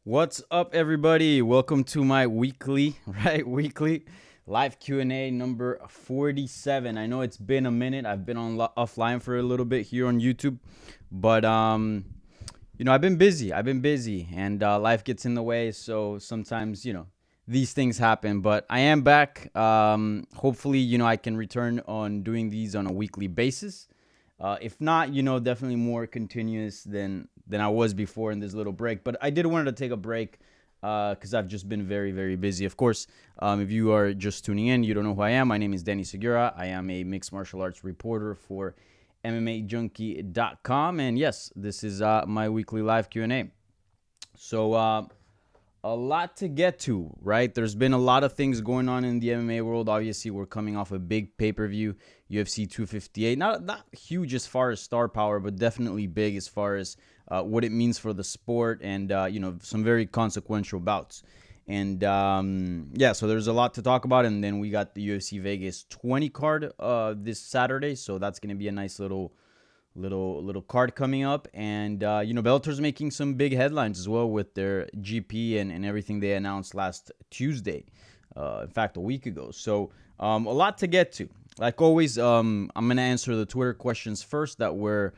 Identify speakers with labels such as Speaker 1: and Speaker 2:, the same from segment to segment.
Speaker 1: What's up, everybody? Welcome to my weekly live Q&A number 47. I know it's been a minute. I've been offline for a little bit here on YouTube, but I've been busy. And life gets in the way, so sometimes these things happen. But I am back. Hopefully, I can return on doing these on a weekly basis. If not, definitely more continuous than I was before in this little break. But I did want to take a break because I've just been very, very busy. Of course, if you are just tuning in, you don't know who I am. My name is Danny Segura. I am a mixed martial arts reporter for MMAJunkie.com. And yes, this is my weekly live Q&A. So a lot to get to, right? There's been a lot of things going on in the MMA world. Obviously, we're coming off a big pay-per-view, UFC 258. Not huge as far as star power, but definitely big as far as what it means for the sport and, some very consequential bouts. And, so there's a lot to talk about. And then we got the UFC Vegas 20 card this Saturday. So that's going to be a nice little card coming up. And Bellator's making some big headlines as well with their GP and everything they announced last Tuesday, in fact a week ago. So a lot to get to. Like always, I'm gonna answer the Twitter questions first that were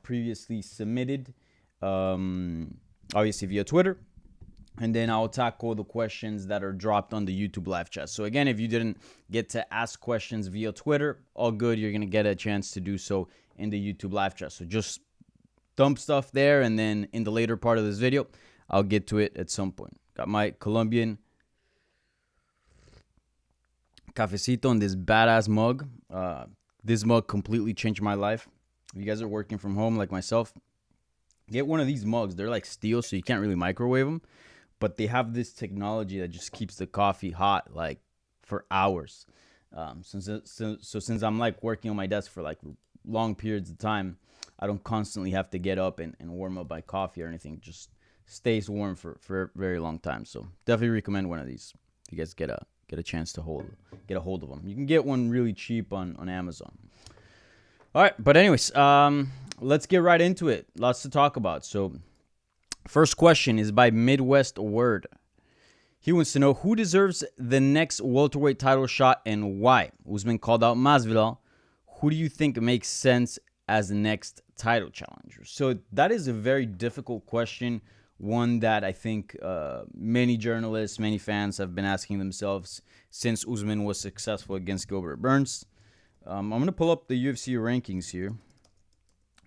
Speaker 1: previously submitted, obviously via Twitter. And then I'll tackle the questions that are dropped on the YouTube live chat. So again, if you didn't get to ask questions via Twitter, all good. You're going to get a chance to do so in the YouTube live chat. So just dump stuff there. And then in the later part of this video, I'll get to it at some point. Got my Colombian cafecito in this badass mug. This mug completely changed my life. If you guys are working from home like myself, get one of these mugs. They're like steel, so you can't really microwave them. But they have this technology that just keeps the coffee hot like for hours. Since I'm like working on my desk for like long periods of time, I don't constantly have to get up and warm up my coffee or anything. It just stays warm for a very long time. So definitely recommend one of these if you guys get a chance to get a hold of them. You can get one really cheap on Amazon. All right, but anyways, let's get right into it. Lots to talk about. So first question is by Midwest Word. He wants to know who deserves the next welterweight title shot and why. Usman called out Mozville. Who do you think makes sense as the next title challenger? So that is a very difficult question, one that I think many journalists, many fans have been asking themselves since Usman was successful against Gilbert Burns. I'm going to pull up the UFC rankings here.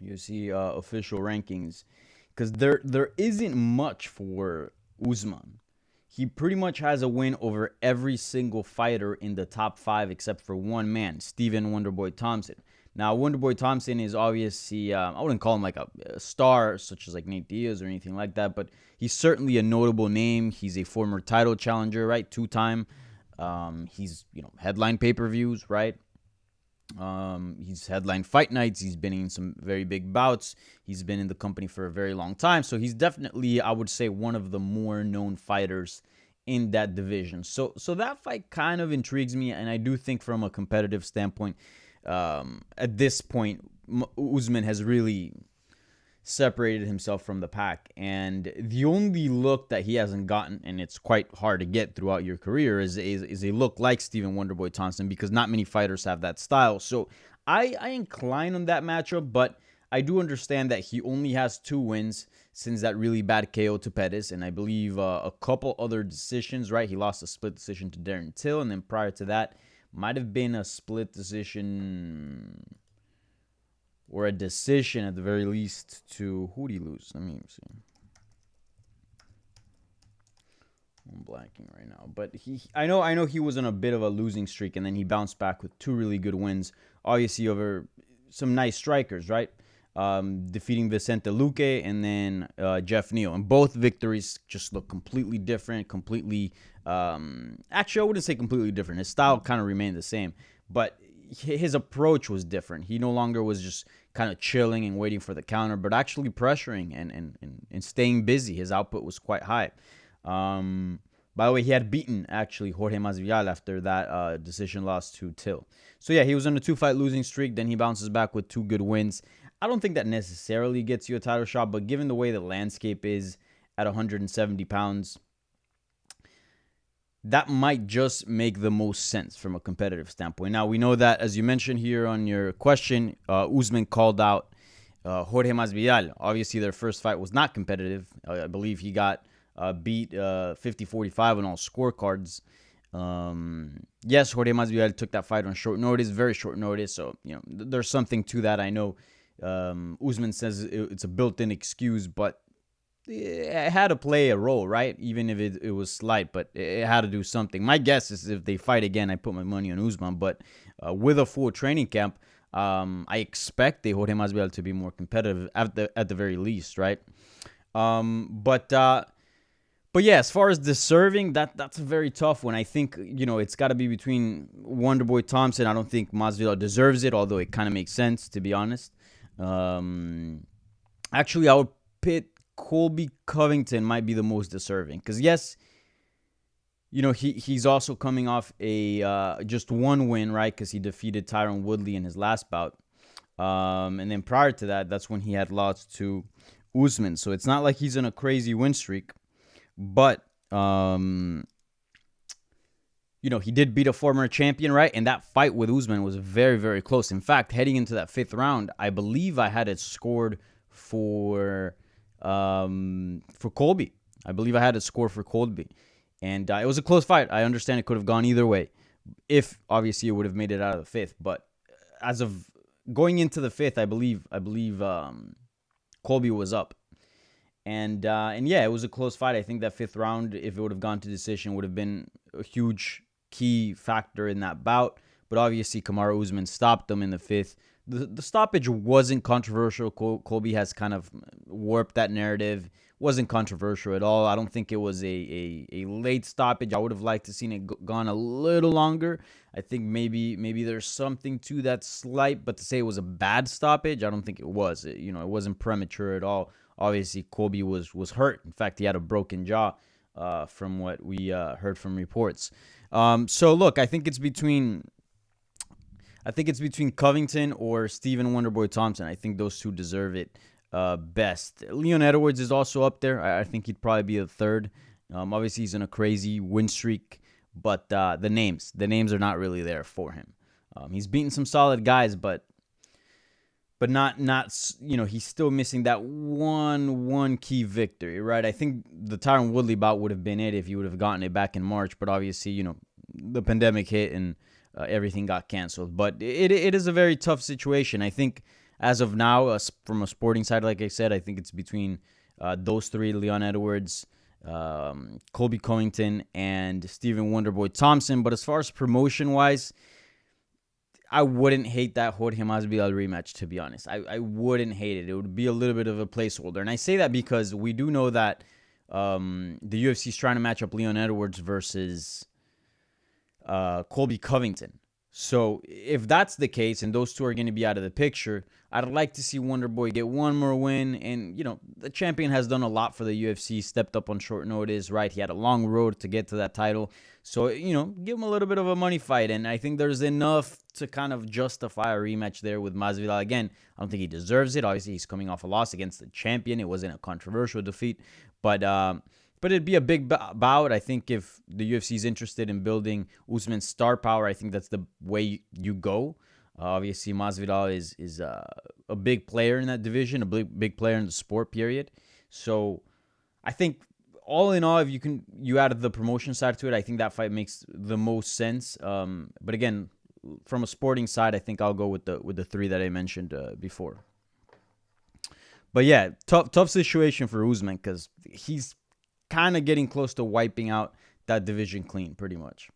Speaker 1: UFC official rankings. Because there isn't much for Usman. He pretty much has a win over every single fighter in the top 5 except for one man, Stephen Wonderboy Thompson. Now, Wonderboy Thompson is obviously, I wouldn't call him like a star, such as like Nate Diaz or anything like that, but he's certainly a notable name. He's a former title challenger, right? 2-time. He's, headline pay-per-views, right? He's headlined fight nights. He's been in some very big bouts. He's been in the company for a very long time. So he's definitely, I would say, one of the more known fighters in that division. So that fight kind of intrigues me. And I do think from a competitive standpoint, at this point, Usman has really separated himself from the pack. And the only look that he hasn't gotten, and it's quite hard to get throughout your career, is a look like Stephen Wonderboy Thompson, because not many fighters have that style. So I incline on that matchup, but I do understand that he only has 2 wins since that really bad KO to Pettis, and I believe a couple other decisions, right? He lost a split decision to Darren Till, and then prior to that, might have been a split decision or a decision at the very least to, who did he lose? Let me see. I'm blanking right now, but I know he was on a bit of a losing streak, and then he bounced back with 2 really good wins, obviously over some nice strikers, right? Defeating Vicente Luque and then Jeff Neal, and both victories just look completely different, actually I wouldn't say completely different. His style kind of remained the same, but his approach was different. He no longer was just kind of chilling and waiting for the counter, but actually pressuring and staying busy. His output was quite high. By the way, he had beaten actually Jorge Masvidal after that decision loss to Till. So yeah, he was on a 2-fight losing streak. Then he bounces back with 2 good wins. I don't think that necessarily gets you a title shot, but given the way the landscape is at 170 pounds. That might just make the most sense from a competitive standpoint. Now, we know that, as you mentioned here on your question, Usman called out Jorge Masvidal. Obviously, their first fight was not competitive. I believe he got beat 50-45 on all scorecards. Yes, Jorge Masvidal took that fight on short notice, very short notice. So, there's something to that. I know Usman says it's a built-in excuse, but it had to play a role, right? Even if it was slight, but it had to do something. My guess is if they fight again, I put my money on Usman. But with a full training camp, I expect the Jorge Masvidal to be more competitive at the very least, right? But yeah, as far as deserving, that's a very tough one. I think it's got to be between Wonderboy Thompson. I don't think Masvidal deserves it, although it kind of makes sense, to be honest. Actually, I would pit Colby Covington might be the most deserving, because yes, he's also coming off a just one win, right? Because he defeated Tyron Woodley in his last bout, and then prior to that, that's when he had lost to Usman. So it's not like he's in a crazy win streak, but he did beat a former champion, right? And that fight with Usman was very, very close. In fact, heading into that 5th round, I believe I had it scored for Colby. I believe I had a score for Colby, and it was a close fight. I understand it could have gone either way, if obviously it would have made it out of the 5th. But as of going into the 5th, I believe Colby was up, and yeah, it was a close fight. I think that 5th round, if it would have gone to decision, would have been a huge key factor in that bout. But obviously, Kamaru Usman stopped them in the 5th. The stoppage wasn't controversial. Colby has kind of warped that narrative. Wasn't controversial at all. I don't think it was a late stoppage. I would have liked to seen it gone a little longer. I think maybe there's something to that slight, but to say it was a bad stoppage, I don't think it was. It wasn't premature at all. Obviously, Colby was hurt. In fact, he had a broken jaw, from what we heard from reports. So look, I think it's between Covington or Stephen Wonderboy Thompson. I think those two deserve it best. Leon Edwards is also up there. I think he'd probably be a third. Obviously, he's in a crazy win streak, but the names are not really there for him. He's beaten some solid guys, but not he's still missing that one key victory, right? I think the Tyron Woodley bout would have been it if he would have gotten it back in March, but obviously, the pandemic hit and everything got canceled. But it is a very tough situation. I think as of now, from a sporting side, like I said, I think it's between those three: Leon Edwards, Colby Covington, and Stephen Wonderboy Thompson. But as far as promotion-wise, I wouldn't hate that Jorge Masvidal rematch, to be honest. I wouldn't hate it. It would be a little bit of a placeholder. And I say that because we do know that the UFC is trying to match up Leon Edwards versus Colby Covington. So if that's the case and those two are going to be out of the picture, I'd like to see Wonderboy get one more win. And, the champion has done a lot for the UFC, stepped up on short notice, right? He had a long road to get to that title. So, give him a little bit of a money fight. And I think there's enough to kind of justify a rematch there with Masvidal. Again, I don't think he deserves it. Obviously, he's coming off a loss against the champion. It wasn't a controversial defeat. But it'd be a big bout. I think if the UFC is interested in building Usman's star power, I think that's the way you go. Obviously, Mozville is a big player in that division, a big player in the sport, period. So I think all in all, if you added the promotion side to it, I think that fight makes the most sense. But again, from a sporting side, I think I'll go with the three that I mentioned before. But yeah, tough situation for Usman because he's kind of getting close to wiping out that division clean, pretty much.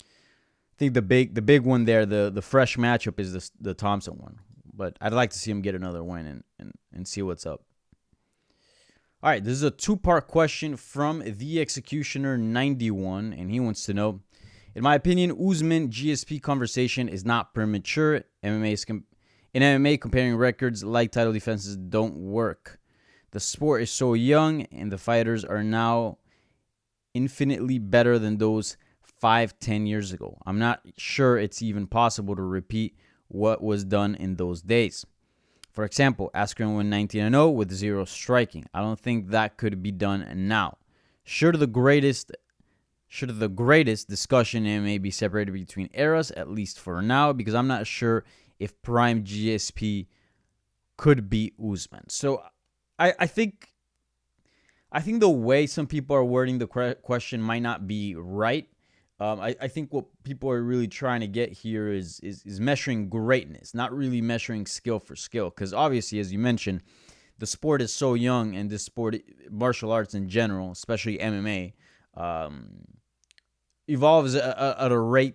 Speaker 1: I think the big one there, the fresh matchup is the Thompson one. But I'd like to see him get another win and see what's up. All right, this is a 2-part question from The Executioner 91, and he wants to know, in my opinion, Usman GSP conversation is not premature. In MMA, comparing records like title defenses don't work. The sport is so young, and the fighters are now infinitely better than those 5-10 years ago. I'm not sure it's even possible to repeat what was done in those days. For example, Askren went 19-0 with 0 striking. I don't think that could be done now. Should the greatest discussion may be separated between eras, at least for now, because I'm not sure if prime GSP could beat Usman. So I think the way some people are wording the question might not be right. I think what people are really trying to get here is measuring greatness, not really measuring skill for skill. Because obviously, as you mentioned, the sport is so young, and this sport, martial arts in general, especially MMA, evolves at a rate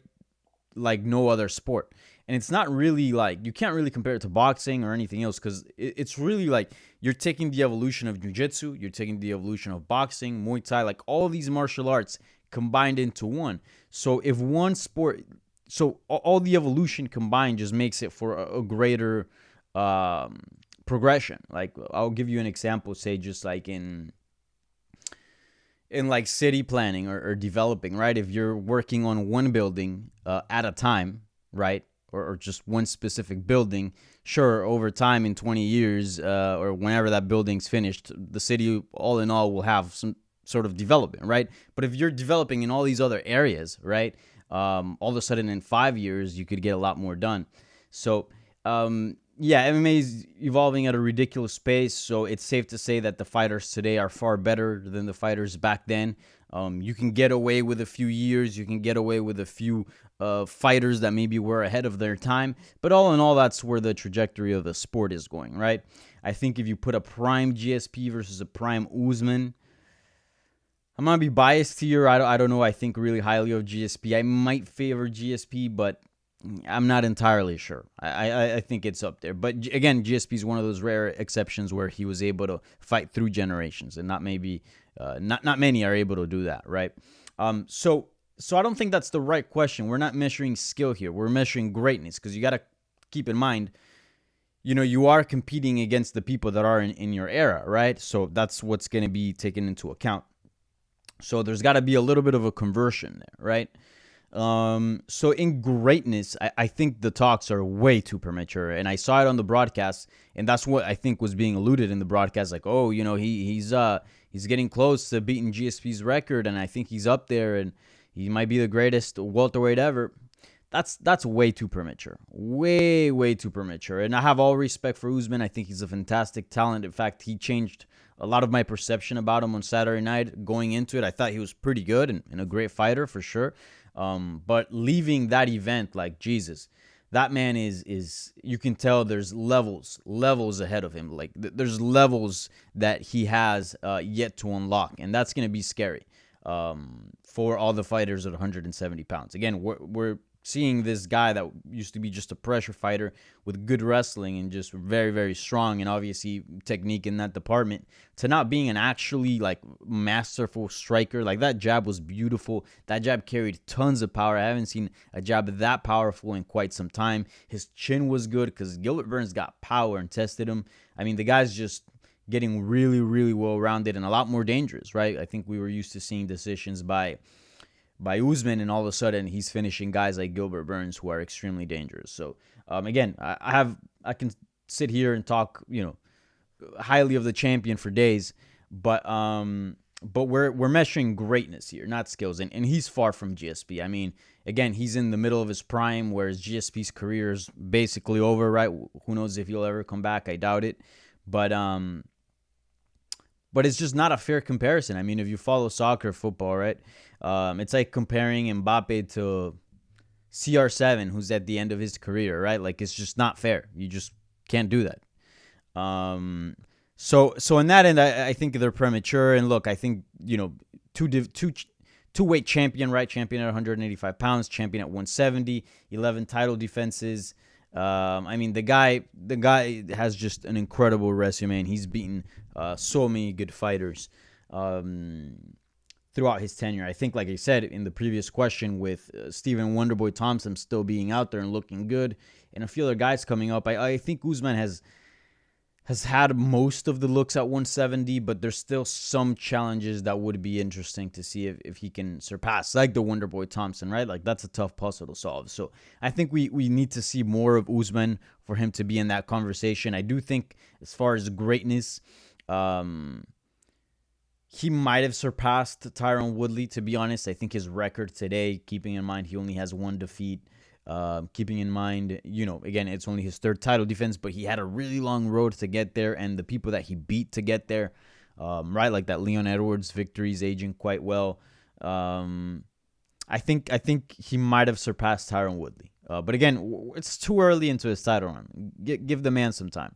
Speaker 1: like no other sport. And it's not really like, you can't really compare it to boxing or anything else, because it's really like you're taking the evolution of jiu-jitsu, you're taking the evolution of boxing, Muay Thai, like all these martial arts combined into one. So if one sport, so all the evolution combined just makes it for a greater progression. Like, I'll give you an example, say just like in like city planning or developing, right? If you're working on one building at a time, right? Or just one specific building, sure, over time in 20 years or whenever that building's finished, the city all in all will have some sort of development, right? But if you're developing in all these other areas, right, all of a sudden in 5 years, you could get a lot more done. So, yeah, MMA is evolving at a ridiculous pace, so it's safe to say that the fighters today are far better than the fighters back then. You can get away with a few years. You can get away with a few fighters that maybe were ahead of their time. But all in all, that's where the trajectory of the sport is going, right? I think if you put a prime GSP versus a prime Usman, I'm going to be biased here. I don't know. I think really highly of GSP. I might favor GSP, but I'm not entirely sure. I think it's up there. But again, GSP is one of those rare exceptions where he was able to fight through generations, and not many are able to do that, right? So I don't think that's the right question. We're not measuring skill here. We're measuring greatness, because you got to keep in mind, you are competing against the people that are in your era, right? So that's what's going to be taken into account. So there's got to be a little bit of a conversion there, right? So in greatness, I think the talks are way too premature, and I saw it on the broadcast, and that's what I think was being alluded in the broadcast, like, oh, he's getting close to beating GSP's record, and I think he's up there, and he might be the greatest welterweight ever. That's way too premature, way too premature. And I have all respect for Usman. I think he's a fantastic talent. In fact, he changed a lot of my perception about him on Saturday night. Going into it, I thought he was pretty good and a great fighter for sure. But leaving that event, like, Jesus, that man is you can tell there's levels ahead of him. Like, there's levels that he has yet to unlock, and that's going to be scary for all the fighters at 170 pounds. Again, we're seeing this guy that used to be just a pressure fighter with good wrestling and just very, very strong and obviously technique in that department, to not being an actually like masterful striker. Like, that jab was beautiful. That jab carried tons of power. I haven't seen a jab that powerful in quite some time. His chin was good because Gilbert Burns got power and tested him. I mean, the guy's just getting really, really well-rounded and a lot more dangerous, right? I think we were used to seeing decisions by Usman, and all of a sudden he's finishing guys like Gilbert Burns who are extremely dangerous. So again, I can sit here and talk, highly of the champion for days, but we're measuring greatness here, not skills, and he's far from GSP. I mean, again, he's in the middle of his prime, whereas GSP's career is basically over, right? Who knows if he'll ever come back? I doubt it, but it's just not a fair comparison. I mean, if you follow soccer, football, right? It's like comparing Mbappe to CR7, who's at the end of his career, right? Like, it's just not fair. You just can't do that. So in that end, I think they're premature. And look, I think, two-weight champion, right? Champion at 185 pounds, champion at 170, 11 title defenses. I mean, the guy has just an incredible resume, and he's beaten so many good fighters throughout his tenure. I think, like I said in the previous question, with Stephen Wonderboy Thompson still being out there and looking good, and a few other guys coming up, I think Usman has has had most of the looks at 170, but there's still some challenges that would be interesting to see if he can surpass, like the Wonderboy Thompson, right? Like, that's a tough puzzle to solve. So I think we need to see more of Usman for him to be in that conversation. I do think as far as greatness, he might have surpassed Tyron Woodley, to be honest. I think his record today, keeping in mind he only has one defeat, keeping in mind, again, it's only his third title defense, but he had a really long road to get there, and the people that he beat to get there, right, like that Leon Edwards victory is aging quite well. I think he might have surpassed Tyron Woodley. But again, it's too early into his title run. Give the man some time.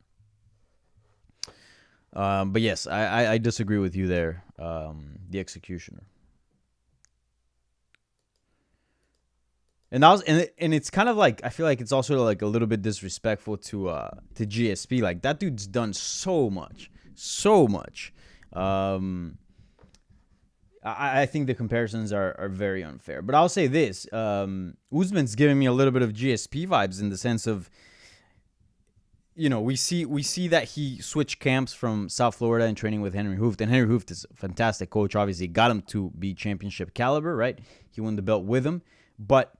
Speaker 1: But yes, I disagree with you there, the executioner. And it's kind of like, I feel like it's also like a little bit disrespectful to GSP. Like, that dude's done so much. I think the comparisons are very unfair. But I'll say this: Usman's giving me a little bit of GSP vibes in the sense of, we see that he switched camps from South Florida and training with Henry Hooft. And Henry Hooft is a fantastic coach. Obviously, got him to be championship caliber, right? He won the belt with him. But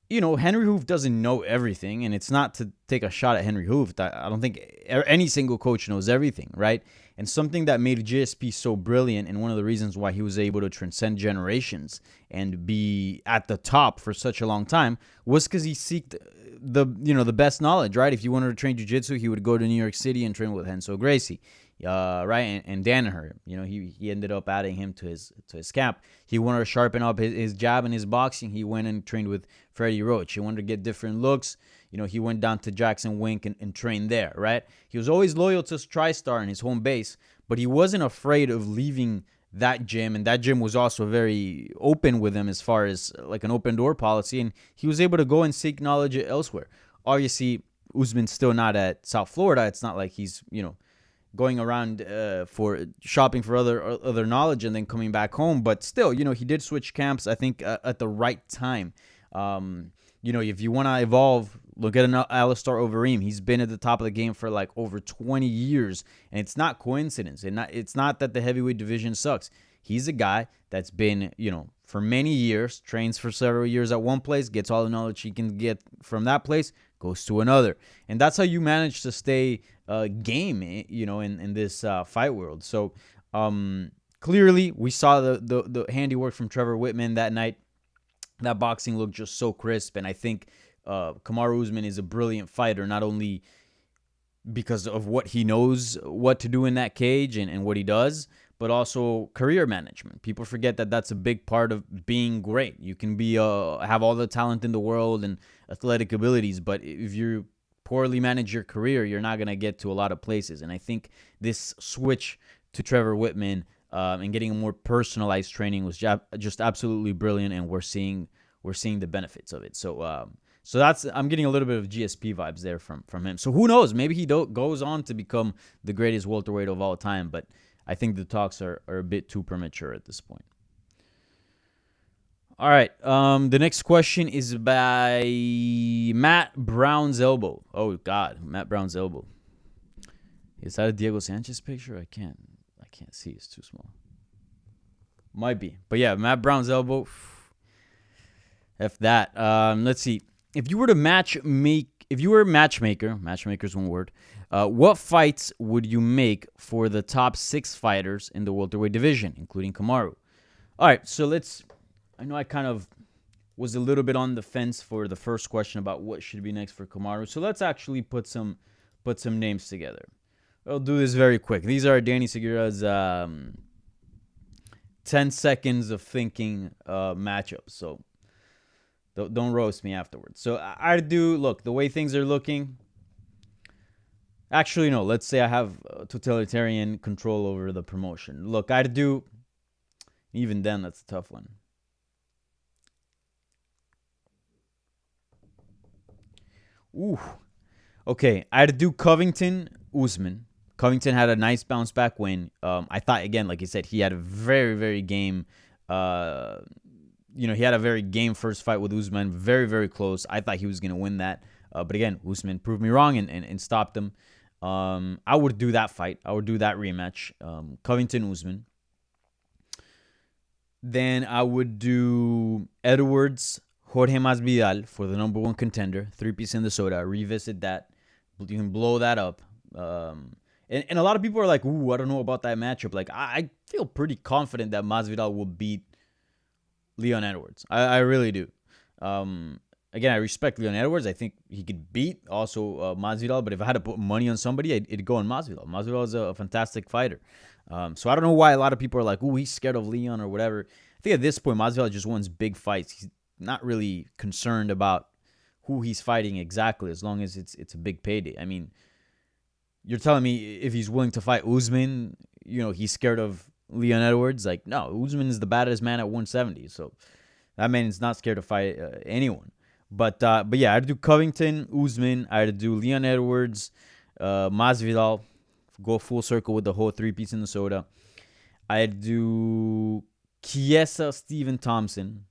Speaker 1: Henry Hooft doesn't know everything, and it's not to take a shot at Henry Hooft. I don't think any single coach knows everything, right? And something that made GSP so brilliant, and one of the reasons why he was able to transcend generations and be at the top for such a long time, was because he seeked the best knowledge, right? If you wanted to train jiu-jitsu, he would go to New York City and train with Renzo Gracie. Right, and Danaher, he ended up adding him to his camp. He wanted to sharpen up his jab and his boxing. He went and trained with Freddie Roach. He wanted to get different looks. He went down to Jackson Wink and trained there, right? He was always loyal to TriStar and his home base, but he wasn't afraid of leaving that gym, and that gym was also very open with him as far as like an open door policy, and he was able to go and seek knowledge elsewhere. Obviously, Usman's still not at South Florida. It's not like he's, going around for shopping for other knowledge and then coming back home. But still, he did switch camps, I think, at the right time. If you want to evolve, look at Alistair Overeem. He's been at the top of the game for like over 20 years, and it's not coincidence. And it's not that the heavyweight division sucks. He's a guy that's been, for many years, trains for several years at one place, gets all the knowledge he can get from that place, goes to another. And that's how you manage to stay game, in this fight world. So clearly we saw the handiwork from Trevor Whitman that night. That boxing looked just so crisp, and I think Kamaru Usman is a brilliant fighter, not only because of what he knows what to do in that cage and what he does, but also career management. People forget that that's a big part of being great. You can be have all the talent in the world and athletic abilities, but if you poorly manage your career, you're not going to get to a lot of places. And I think this switch to Trevor Whitman and getting a more personalized training was just absolutely brilliant, and we're seeing the benefits of it. So that's, I'm getting a little bit of GSP vibes there from him. So who knows? Maybe he goes on to become the greatest welterweight of all time, but I think the talks are a bit too premature at this point. All right. The next question is by Matt Brown's Elbow. Oh, God. Matt Brown's Elbow. Is that a Diego Sanchez picture? I can't see. It's too small. Might be. But yeah, Matt Brown's Elbow. F that. Let's see. If you were a matchmaker, matchmaker's one word, what fights would you make for the top 6 fighters in the welterweight division, including Kamaru? All right, so I know I kind of was a little bit on the fence for the first question about what should be next for Kamaru. So let's actually put some names together. I'll do this very quick. These are Danny Segura's 10 seconds of thinking matchups. So don't roast me afterwards. So I do, look, the way things are looking. Actually, no, let's say I have totalitarian control over the promotion. Look, I'd do, even then, that's a tough one. Ooh. Okay, I'd do Covington, Usman. Covington had a nice bounce back win. I thought, again, like I said, he had a very, very game. He had a very game first fight with Usman. Very, very close. I thought he was going to win that. But again, Usman proved me wrong and stopped him.
Speaker 2: I would do that fight. I would do that rematch. Covington Usman. Then I would do Edwards Jorge Masvidal for the number 1 contender. 3-piece in the soda. Revisit that. You can blow that up. And a lot of people are like, ooh, I don't know about that matchup. Like, I feel pretty confident that Masvidal will beat Leon Edwards. I really do. Again, I respect Leon Edwards. I think he could beat also Mozville. But if I had to put money on somebody, it'd go on Mozville. Mozville is a fantastic fighter. So I don't know why a lot of people are like, "Ooh, he's scared of Leon or whatever." I think at this point, Mozville just wins big fights. He's not really concerned about who he's fighting exactly, as long as it's a big payday. I mean, you're telling me if he's willing to fight Usman, he's scared of Leon Edwards? Like, no, Usman is the baddest man at 170. So that man is not scared to fight anyone. But yeah, I'd do Covington, Usman. I'd do Leon Edwards, Masvidal. Go full circle with the whole 3-piece in the soda. I'd do Chiesa, Stephen Thompson.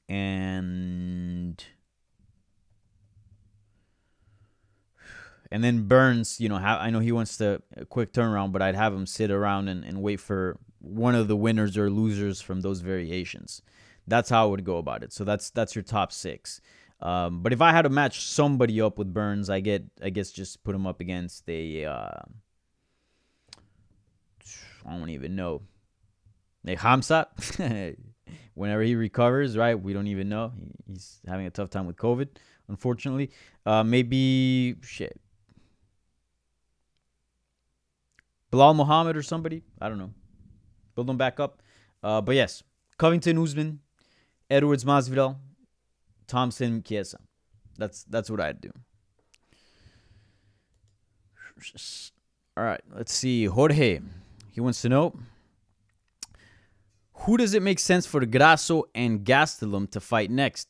Speaker 2: And then Burns, I know he wants a quick turnaround, but I'd have him sit around and wait for one of the winners or losers from those variations. That's how I would go about it. So that's your top 6. But if I had to match somebody up with Burns, I guess just put him up against I don't even know. Hamzat. Whenever he recovers, right? We don't even know. He's having a tough time with COVID, unfortunately. Maybe Bilal Muhammad or somebody. I don't know. Build him back up. But yes, Covington, Usman, Edwards, Masvidal, Thompson, Chiesa. That's what I'd do. All right, let's see. Jorge, he wants to know, who does it make sense for Grasso and Gastelum to fight next?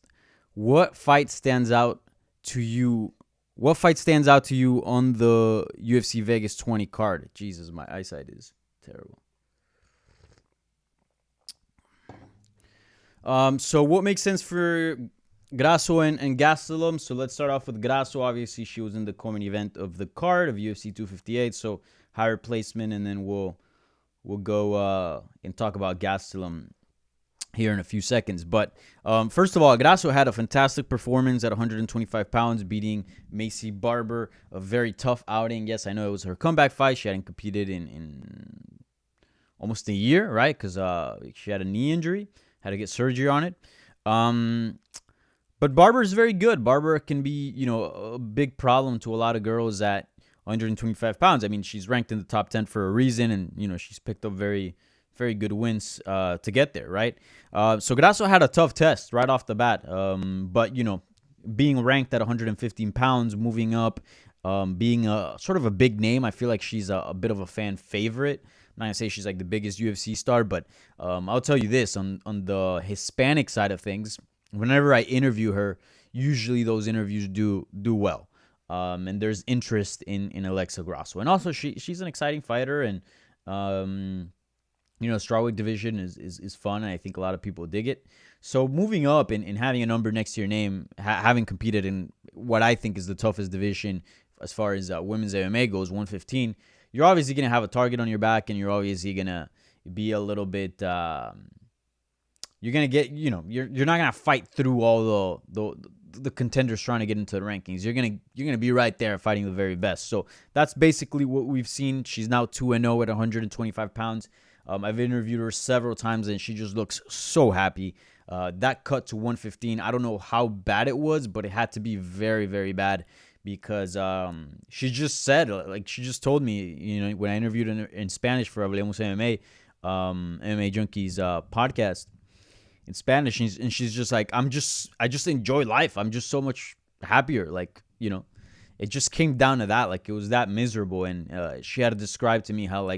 Speaker 2: What fight stands out to you? What fight stands out to you on the UFC Vegas 20 card? Jesus, my eyesight is terrible. So what makes sense for Grasso and Gastelum? So let's start off with Grasso. Obviously, she was in the co-main event of the card of UFC 258. So higher placement, and then we'll go and talk about Gastelum here in a few seconds. But first of all, Grasso had a fantastic performance at 125 pounds, beating Macy Barber. A very tough outing. Yes, I know it was her comeback fight. She hadn't competed in almost a year, right? Because she had a knee injury, had to get surgery on it. But Barber is very good. Barber can be, a big problem to a lot of girls at 125 pounds. I mean, she's ranked in the top 10 for a reason, and, she's picked up very, very good wins to get there, right? So Grasso had a tough test right off the bat. But, being ranked at 115 pounds, moving up, being a sort of a big name, I feel like she's a bit of a fan favorite. I'm not going to say she's like the biggest UFC star, but I'll tell you this, on the Hispanic side of things, whenever I interview her, usually those interviews do well. And there's interest in Alexa Grasso. And also, she's an exciting fighter, and, strawweight division is fun, and I think a lot of people dig it. So moving up and having a number next to your name, having competed in what I think is the toughest division as far as women's MMA goes, 115, you're obviously going to have a target on your back, and you're obviously going to be a little bit... you're going to get, you're not going to fight through all the contenders trying to get into the rankings. You're gonna be right there fighting the very best. So that's basically what we've seen. She's now 2-0 at 125 pounds. I've interviewed her several times, and she just looks so happy. That cut to 115, I don't know how bad it was, but it had to be very, very bad, because she just said, she just told me, when I interviewed her in Spanish for Hablemos MMA, MMA Junkies podcast, in Spanish, and she's just like, I just enjoy life. I'm just so much happier. It just came down to that. It was that miserable. And she had to describe to me how,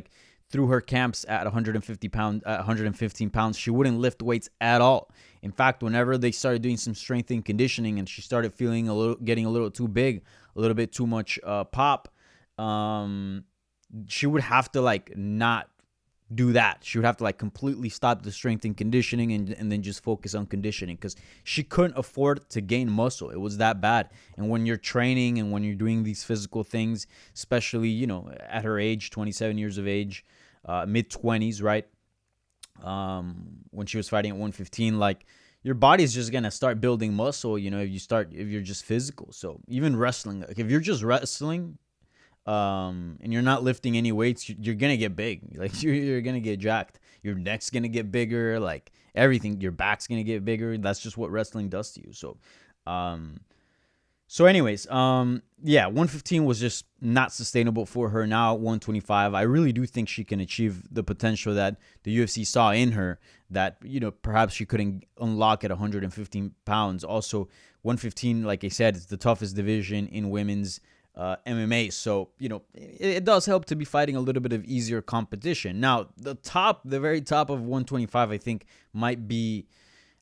Speaker 2: through her camps at 115 pounds, she wouldn't lift weights at all. In fact, whenever they started doing some strength and conditioning, and she started feeling getting a little too big, a little bit too much pop, she would have to not do that. She would have to like completely stop the strength and conditioning and then just focus on conditioning because she couldn't afford to gain muscle. It was that bad. And when you're training and when you're doing these physical things, especially, you know, at her age, 27 years of age, mid-20s, right? When she was fighting at 115, like your body's just going to start building muscle, you know, if you're just physical. So even wrestling, like if you're just wrestling, and you're not lifting any weights, you're gonna get big. Like you're gonna get jacked. Your neck's gonna get bigger. Like everything, your back's gonna get bigger. That's just what wrestling does to you. So anyways, yeah, 115 was just not sustainable for her. Now 125, I really do think she can achieve the potential that the UFC saw in her. That, you know, perhaps she couldn't unlock at 115 pounds. Also, 115, like I said, it's the toughest division in women's MMA. So, you know, it does help to be fighting a little bit of easier competition. Now, the very top of 125, I think might be,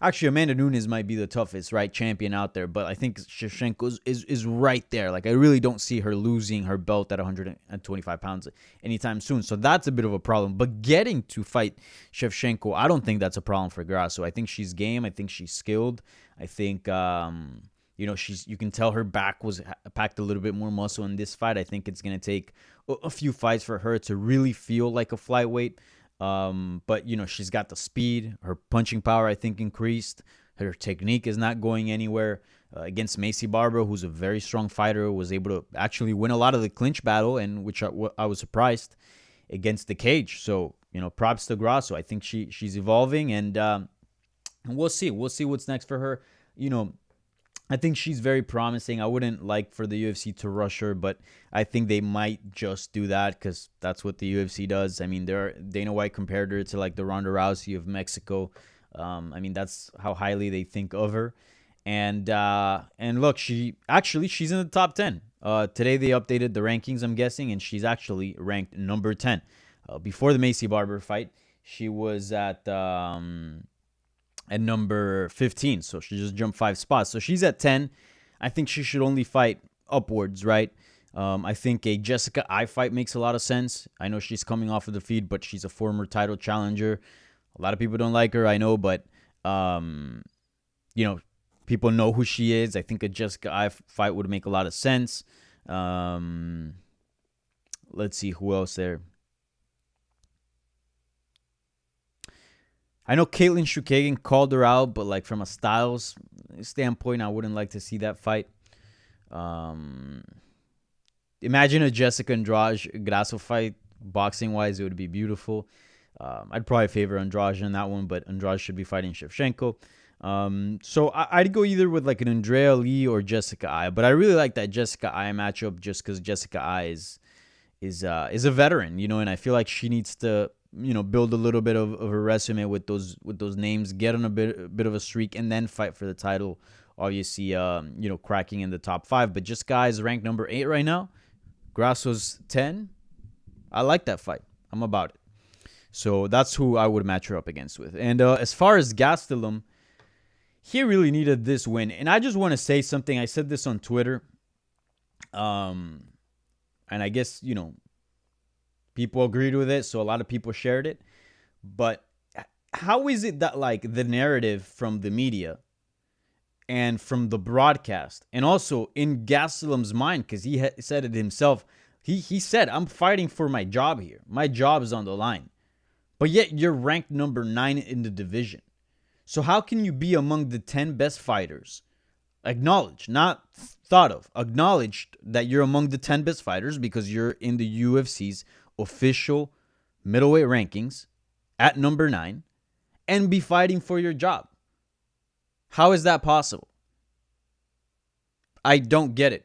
Speaker 2: actually Amanda Nunes might be the toughest, right, champion out there. But I think Shevchenko is right there. Like, I really don't see her losing her belt at 125 pounds anytime soon. So that's a bit of a problem. But getting to fight Shevchenko, I don't think that's a problem for Grasso. I think she's game. I think she's skilled. I think, you know, you can tell her back was packed a little bit more muscle in this fight. I think it's going to take a few fights for her to really feel like a flyweight. But, you know, she's got the speed. Her punching power, I think, increased. Her technique is not going anywhere. Against Macy Barbara, who's a very strong fighter, was able to actually win a lot of the clinch battle, and which I was surprised against the cage. So, you know, props to Grasso. I think she's evolving, and we'll see. We'll see what's next for her. You know, I think she's very promising. I wouldn't like for the UFC to rush her, but I think they might just do that because that's what the UFC does. I mean, Dana White compared her to like the Ronda Rousey of Mexico. I mean, that's how highly they think of her. And look, she's in the top 10. Today they updated the rankings, I'm guessing, and she's actually ranked number 10. Before the Macy Barber fight, she was at number 15, so she just jumped 5 spots. So she's at 10. I think she should only fight upwards, right? I think a Jessica Ai fight makes a lot of sense. I know she's coming off of the feed, but she's a former title challenger. A lot of people don't like her, I know, but you know, people know who she is. I think a Jessica Ai fight would make a lot of sense. Let's see who else there. I know Caitlin Chukagian called her out, but like from a styles standpoint, I wouldn't like to see that fight. Imagine a Jessica Andrade Grasso fight. Boxing wise, it would be beautiful. I'd probably favor Andrade in that one, but Andrade should be fighting Shevchenko. So I'd go either with like an Andrea Lee or Jessica Ai, but I really like that Jessica Ai matchup just because Jessica Ai is a veteran, you know, and I feel like she needs to, you know, build a little bit of a resume with those names, get on a bit of a streak, and then fight for the title. Obviously, you know, cracking in the top 5. But just guys ranked number 8 right now. Grasso's 10. I like that fight. I'm about it. So that's who I would match her up against with. And as far as Gastelum, he really needed this win. And I just want to say something. I said this on Twitter. And I guess, you know, people agreed with it, so a lot of people shared it. But how is it that, like, the narrative from the media and from the broadcast, and also in Gastelum's mind, because he said it himself, he said, I'm fighting for my job here. My job is on the line. But yet you're ranked number 9 in the division. So how can you be among the 10 best fighters? Acknowledged, not thought of. Acknowledged that you're among the 10 best fighters because you're in the UFC's official middleweight rankings at number 9 and be fighting for your job. How is that possible? I don't get it.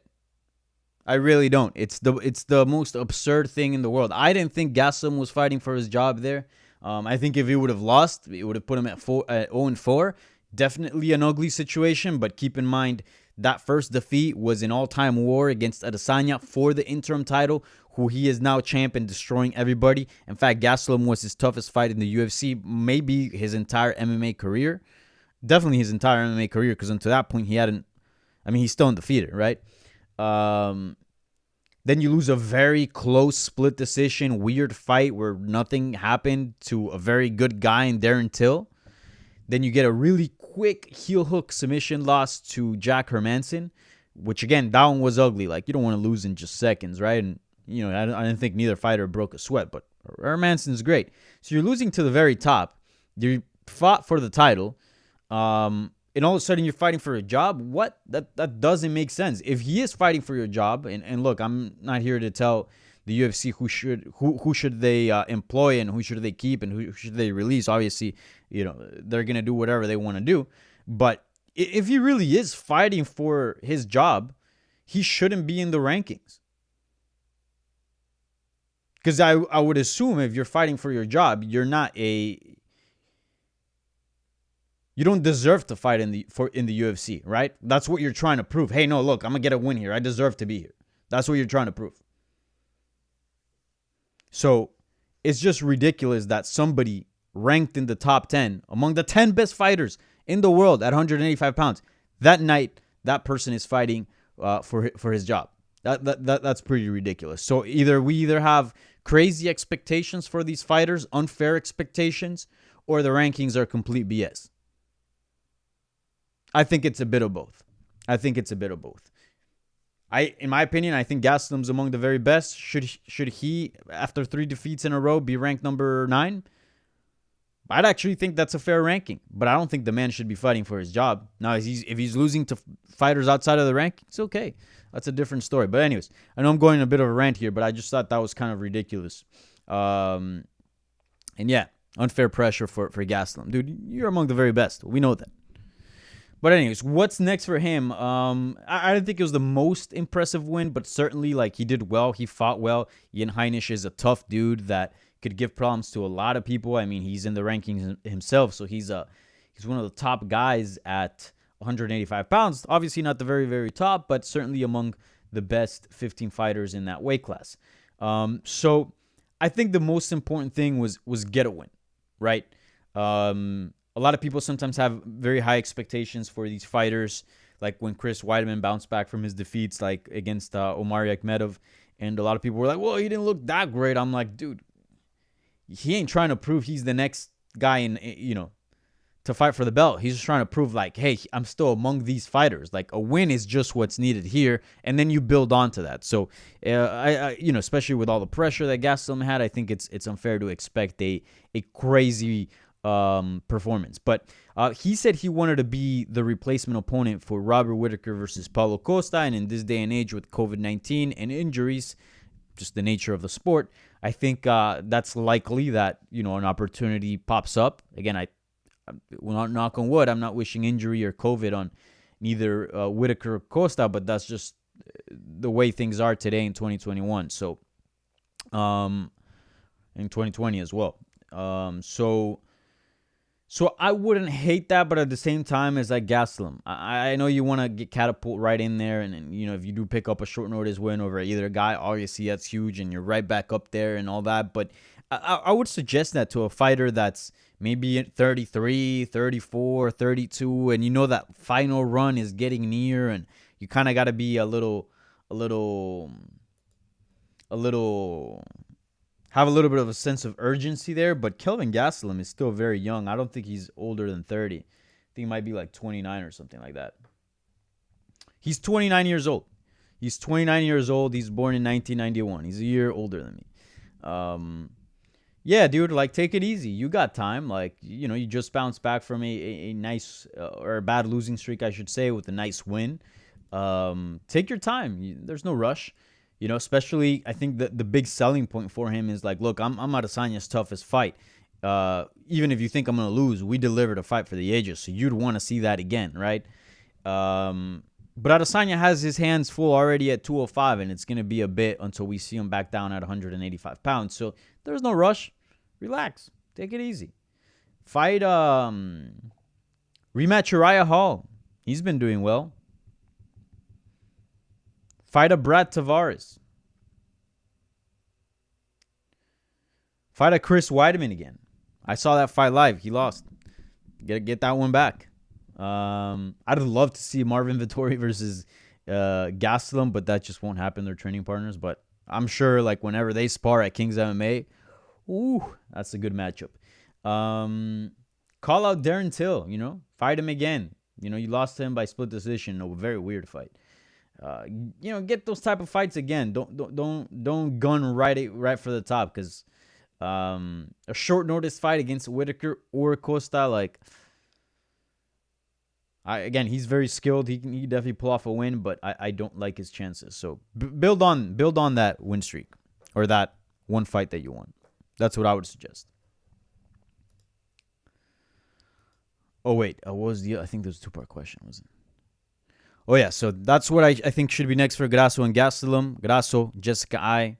Speaker 2: I really don't. It's the most absurd thing in the world. I didn't think Gastelum was fighting for his job there. I think if he would have lost, it would have put him at 0-4. Definitely an ugly situation, but keep in mind that first defeat was an all-time war against Adesanya for the interim title, who he is now champ and destroying everybody. In fact, Gastelum was his toughest fight in the UFC, maybe his entire MMA career. Definitely his entire MMA career, because until that point, he hadn't... I mean, he's still undefeated, right? Then you lose a very close split decision, weird fight where nothing happened to a very good guy in Darren Till. Then you get a really quick heel hook submission loss to Jack Hermanson, which again, that one was ugly. Like, you don't want to lose in just seconds, right? And, you know, I didn't think neither fighter broke a sweat, but Hermanson's great. So you're losing to the very top. You fought for the title. And all of a sudden you're fighting for a job. What? That doesn't make sense. If he is fighting for your job, and look, I'm not here to tell the UFC who should they employ and who should they keep and who should they release. Obviously, you know, they're gonna do whatever they want to do. But if he really is fighting for his job, he shouldn't be in the rankings. Because I would assume if you're fighting for your job, you don't deserve to fight in the UFC, right? That's what you're trying to prove. Hey, no, look, I'm gonna get a win here. I deserve to be here. That's what you're trying to prove. So it's just ridiculous that somebody ranked in the top 10 among the 10 best fighters in the world at 185 pounds that night, that person is fighting for his job. That's pretty ridiculous. So we have crazy expectations for these fighters, unfair expectations, or the rankings are complete BS. I think it's a bit of both. In my opinion, I think Gastelum's among the very best. Should he, after 3 defeats in a row, be ranked number 9? I'd actually think that's a fair ranking, but I don't think the man should be fighting for his job. Now, if he's losing to fighters outside of the rank, it's okay. That's a different story. But anyways, I know I'm going a bit of a rant here, but I just thought that was kind of ridiculous. And yeah, unfair pressure for Gastelum. Dude, you're among the very best. We know that. But anyways, what's next for him? I didn't think it was the most impressive win, but certainly, like, he did well. He fought well. Ian Heinisch is a tough dude that could give problems to a lot of people. I mean, he's in the rankings himself, so he's one of the top guys at 185 pounds. Obviously not the very, very top, but certainly among the best 15 fighters in that weight class. So I think the most important thing was get a win, right? A lot of people sometimes have very high expectations for these fighters, like when Chris Weidman bounced back from his defeats, like against Omari Akhmedov, and a lot of people were like, well, he didn't look that great. I'm like, dude, he ain't trying to prove he's the next guy to fight for the belt. He's just trying to prove, like, hey, I'm still among these fighters. Like, a win is just what's needed here, and then you build onto that. So, I especially with all the pressure that Gastelum had, I think it's unfair to expect a crazy performance. But he said he wanted to be the replacement opponent for Robert Whittaker versus Paulo Costa, and in this day and age with COVID-19 and injuries, just the nature of the sport, I think that's likely that an opportunity pops up. Again, I will not knock on wood. I'm not wishing injury or COVID on neither Whittaker or Costa, but that's just the way things are today in 2021. So, in 2020 as well. So I wouldn't hate that, but at the same time, it's like Gastelum. I know you want to get catapult right in there, and if you do pick up a short notice win over either guy, obviously that's huge, and you're right back up there and all that. But I would suggest that to a fighter that's maybe at 33, 34, 32, and that final run is getting near, and you kind of got to be a little have a little bit of a sense of urgency there. But Kelvin Gastelum is still very young. I don't think he's older than 30. I think he might be like 29 or something like that. He's 29 years old. He's 29 years old. He's born in 1991. He's a year older than me. Yeah, dude, like, take it easy. You got time. Like, you just bounced back from a nice or a bad losing streak, I should say, with a nice win. Take your time. There's no rush. Especially, I think the big selling point for him is like, look, I'm Adesanya's toughest fight. Even if you think I'm going to lose, we delivered a fight for the ages, so you'd want to see that again, right? But Adesanya has his hands full already at 205, and it's going to be a bit until we see him back down at 185 pounds. So there's no rush. Relax. Take it easy. Fight, rematch Uriah Hall. He's been doing well. Fight a Brad Tavares. Fight a Chris Weidman again. I saw that fight live. He lost. Get that one back. I'd love to see Marvin Vettori versus Gastelum, but that just won't happen. They're training partners, but I'm sure like whenever they spar at King's MMA, ooh, that's a good matchup. Call out Darren Till, fight him again. You lost to him by split decision. A very weird fight. Get those type of fights again. Don't gun right for the top, because a short notice fight against Whitaker or Costa, like, again, he's very skilled. He can definitely pull off a win, but I don't like his chances. So build on that win streak, or that one fight that you won. That's what I would suggest. Oh wait, what was I think there's a 2-part question, wasn't it? Oh yeah, so that's what I think should be next for Grasso and Gastelum. Grasso, Jessica I,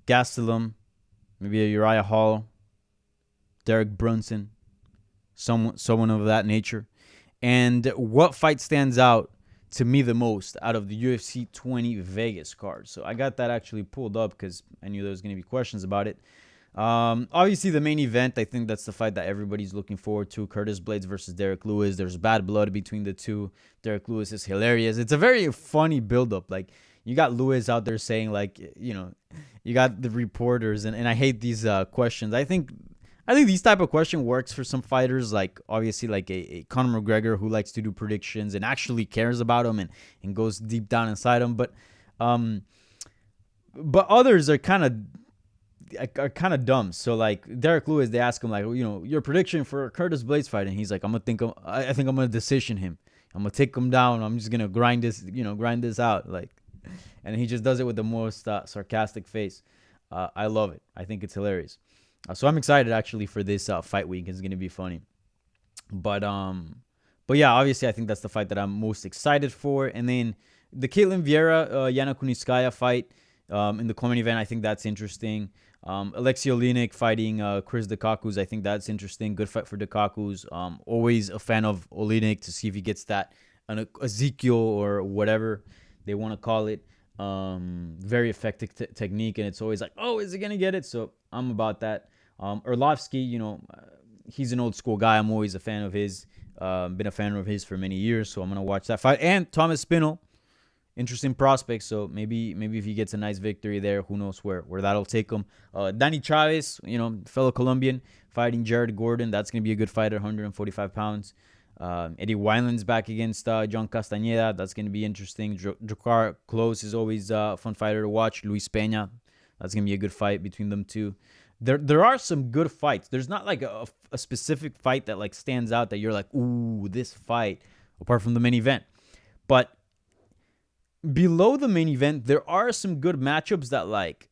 Speaker 2: Gastelum, maybe a Uriah Hall, Derek Brunson, someone of that nature. And what fight stands out to me the most out of the UFC 20 Vegas card? So I got that actually pulled up because I knew there was going to be questions about it. Obviously, the main event, I think that's the fight that everybody's looking forward to. Curtis Blades versus Derek Lewis. There's bad blood between the two. Derek Lewis is hilarious. It's a very funny build-up. Like, you got Lewis out there saying, like, you got the reporters, and I hate these questions. I think these type of question works for some fighters, like obviously like a Conor McGregor, who likes to do predictions and actually cares about them and goes deep down inside them. But others are kind of dumb. So like Derek Lewis, they ask him like, your prediction for Curtis Blades fight, and he's like, I think I'm gonna decision him. I'm gonna take him down. I'm just gonna grind this out, like, and he just does it with the most sarcastic face. I love it. I think it's hilarious. So I'm excited actually for this fight week. It's gonna be funny. But yeah, obviously I think that's the fight that I'm most excited for. And then the Caitlin Vieira, Yana Kunitskaya fight in the co-main event, I think that's interesting. Alexei Oleinik fighting Chris Dakakus, I think that's interesting. Good fight for Dakakus. Always a fan of Oleinik to see if he gets that an Ezekiel or whatever they want to call it. Very effective technique, and it's always like, oh, is he gonna get it? So I'm about that. Arlovsky, he's an old school guy. I'm always a fan of his. Been a fan of his for many years, so I'm gonna watch that fight. And Thomas Spinell, interesting prospect. So maybe if he gets a nice victory there, who knows where that'll take him. Danny Chavez, fellow Colombian, fighting Jared Gordon. That's gonna be a good fight at 145 pounds. Eddie Wineland's back against John Castañeda. That's going to be interesting. Drakkar Klose is always a fun fighter to watch. Luis Peña. That's going to be a good fight between them two. There are some good fights. There's not like a specific fight that like stands out that you're like, ooh, this fight, apart from the main event. But below the main event, there are some good matchups that like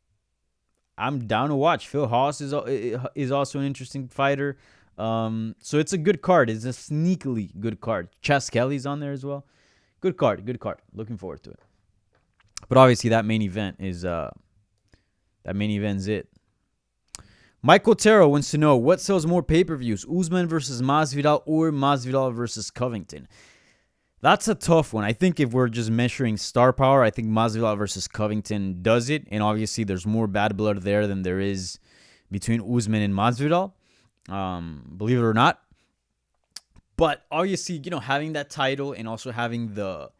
Speaker 2: I'm down to watch. Phil Haas is also an interesting fighter. So it's a good card. It's a sneakily good card. Chas Kelly's on there as well. Good card. Looking forward to it. But obviously that main event is it. Michael Otero wants to know what sells more pay-per-views, Usman versus Mozville or Mozville versus Covington. That's a tough one. I think if we're just measuring star power, I think Mozville versus Covington does it. And obviously there's more bad blood there than there is between Usman and Mozville. Believe it or not. But obviously, having that title and also having the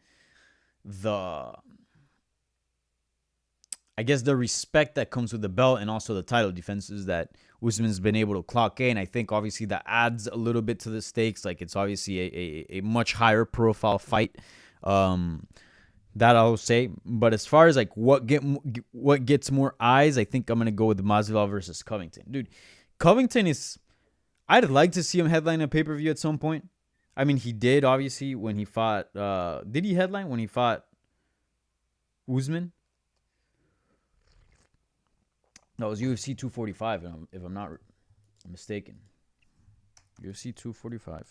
Speaker 2: I guess the respect that comes with the belt and also the title defenses that Usman's been able to clock in, I think obviously that adds a little bit to the stakes. Like, it's obviously a much higher profile fight. That I'll say. But as far as like what gets more eyes, I think I'm gonna go with Mozville versus Covington. Dude, Covington is, I'd like to see him headline a pay-per-view at some point. I mean, he did, obviously, when he fought... did he headline when he fought Usman? No, it was UFC 245, if I'm not mistaken. UFC 245.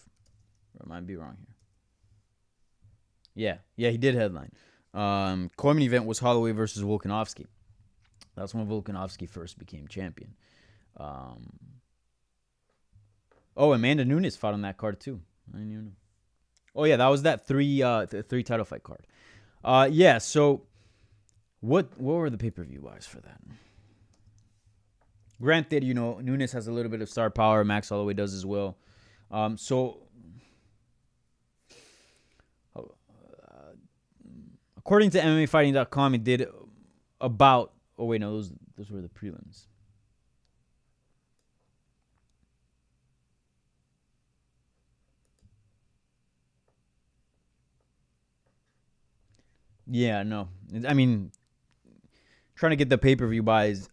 Speaker 2: I might be wrong here. Yeah, he did headline. Co-main event was Holloway versus Volkanovski. That's when Volkanovski first became champion. Oh, Amanda Nunes fought on that card too. I didn't even know. Oh yeah, that was that three title fight card. Yeah. So, what were the pay-per-view wise for that? Granted, Nunes has a little bit of star power. Max Holloway does as well. according to MMAfighting.com, it did about. Oh wait, no, those were the prelims. Yeah, no. I mean, trying to get the pay-per-view buys,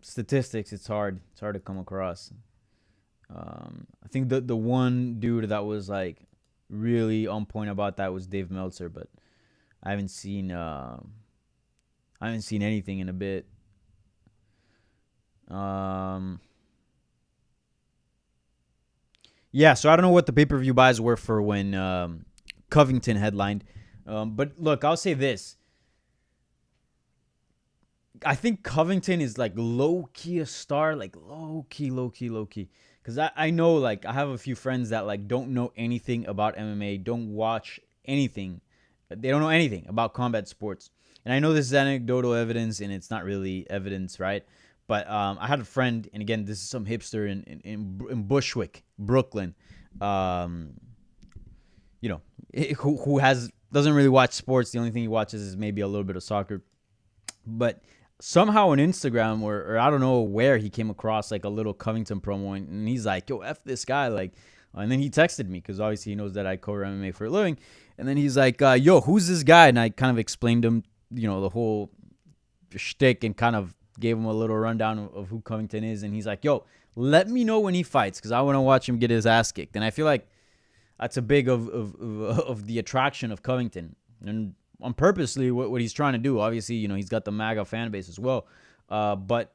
Speaker 2: statistics, it's hard. It's hard to come across. I think the one dude that was like really on point about that was Dave Meltzer, but I haven't seen anything in a bit. Yeah, so I don't know what the pay-per-view buys were for when Covington headlined. But look, I'll say this. I think Covington is like low-key a star, like low-key. Because I know, like, I have a few friends that like don't know anything about MMA, don't watch anything. They don't know anything about combat sports. And I know this is anecdotal evidence, and it's not really evidence, right? But I had a friend, and again, this is some hipster in Bushwick, Brooklyn, who doesn't really watch sports. The only thing he watches is maybe a little bit of soccer. But somehow on Instagram or I don't know where, he came across like a little Covington promo, and he's like, yo, F this guy. Like, and then he texted me because obviously he knows that I cover MMA for a living. And then he's like, yo, who's this guy? And I kind of explained to him, the whole shtick and kind of gave him a little rundown of who Covington is. And he's like, yo, let me know when he fights because I want to watch him get his ass kicked. And I feel like that's a big of the attraction of Covington. And on purposely what he's trying to do. Obviously, he's got the MAGA fan base as well. But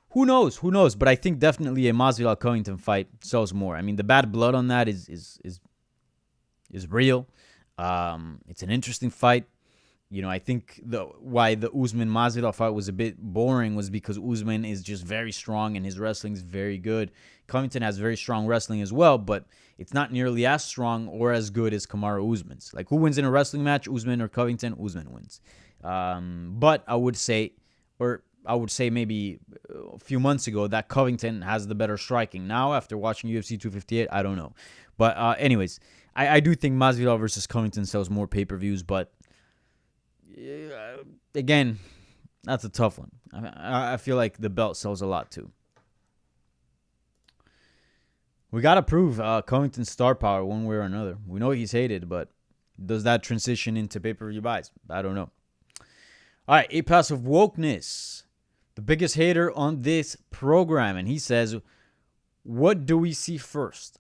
Speaker 2: who knows? But I think definitely a Mozville Covington fight sells more. I mean, the bad blood on that is real. It's an interesting fight. I think why the Usman Mozville fight was a bit boring was because Usman is just very strong and his wrestling is very good. Covington has very strong wrestling as well, but it's not nearly as strong or as good as Kamaru Usman's. Like, who wins in a wrestling match, Usman or Covington? Usman wins. But I would say maybe a few months ago that Covington has the better striking. Now, after watching UFC 258, I don't know. But anyways, I do think Mozville versus Covington sells more pay-per-views, but again, that's a tough one. I feel like the belt sells a lot too. We got to prove Covington's star power one way or another. We know he's hated, but does that transition into pay-per-view buys? I don't know. All right, A Pass of Wokeness, the biggest hater on this program. And he says, what do we see first?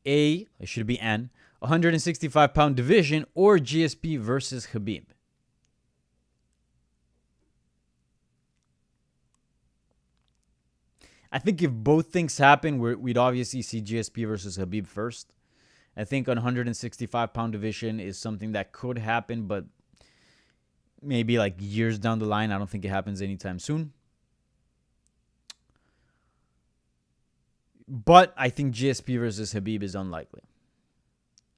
Speaker 2: It should be N, 165-pound division or GSP versus Khabib? I think if both things happen, we'd obviously see GSP versus Khabib first. I think on 165-pound division is something that could happen, but maybe like years down the line. I don't think it happens anytime soon. But I think GSP versus Khabib is unlikely.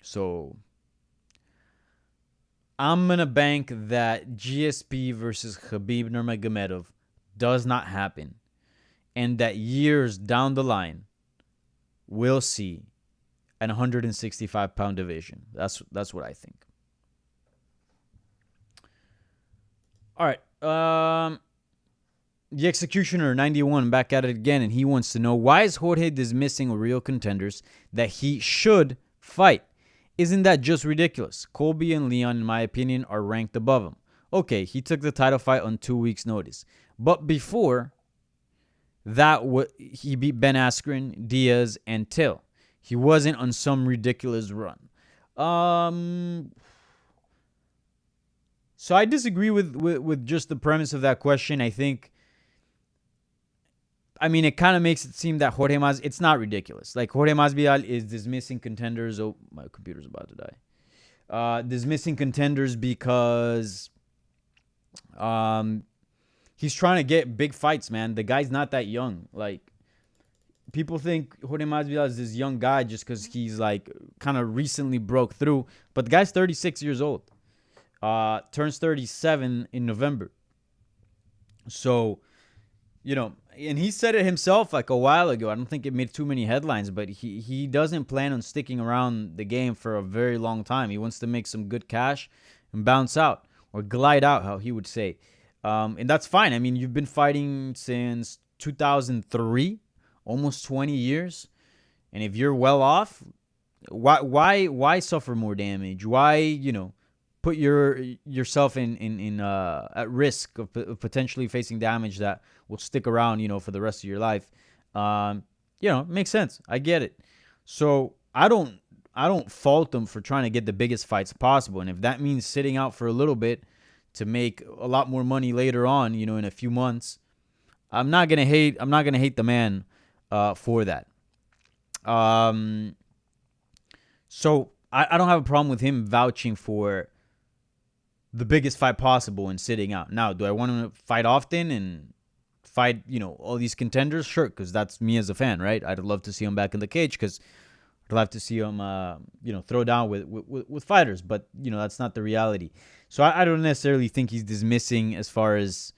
Speaker 2: So I'm going to bank that GSP versus Khabib Nurmagomedov does not happen. And that years down the line, we'll see an 165-pound division. That's what I think. All right. The Executioner 91 back at it again, and he wants to know, why is Jorge dismissing real contenders that he should fight? Isn't that just ridiculous? Colby and Leon, in my opinion, are ranked above him. Okay, he took the title fight on 2 weeks' notice. But before that, he beat Ben Askren, Diaz, and Till. He wasn't on some ridiculous run. So I disagree with just the premise of that question. I mean, it kind of makes it seem that Jorge Masvidal, it's not ridiculous. Like, Jorge Masvidal is dismissing contenders. Oh, my computer's about to die. Dismissing contenders because he's trying to get big fights, man. The guy's not that young. Like, people think Jorge Masvidal is this young guy just because he's, like, kind of recently broke through. But the guy's 36 years old. Turns 37 in November. So, and he said it himself like a while ago. I don't think it made too many headlines, but he doesn't plan on sticking around the game for a very long time. He wants to make some good cash and bounce out or glide out, how he would say. And that's fine. I mean, you've been fighting since 2003, almost 20 years. And if you're well off, why suffer more damage? Why, put yourself in at risk of potentially facing damage that will stick around, for the rest of your life? It makes sense. I get it. So I don't fault him for trying to get the biggest fights possible. And if that means sitting out for a little bit to make a lot more money later on, in a few months, I'm not gonna hate the man for that. So I don't have a problem with him vouching for the biggest fight possible and sitting out. Now, do I want him to fight often and fight, all these contenders? Sure, because that's me as a fan, right? I'd love to see him back in the cage because I'd love to see him, throw down with fighters. But, that's not the reality. So I don't necessarily think he's dismissing as far as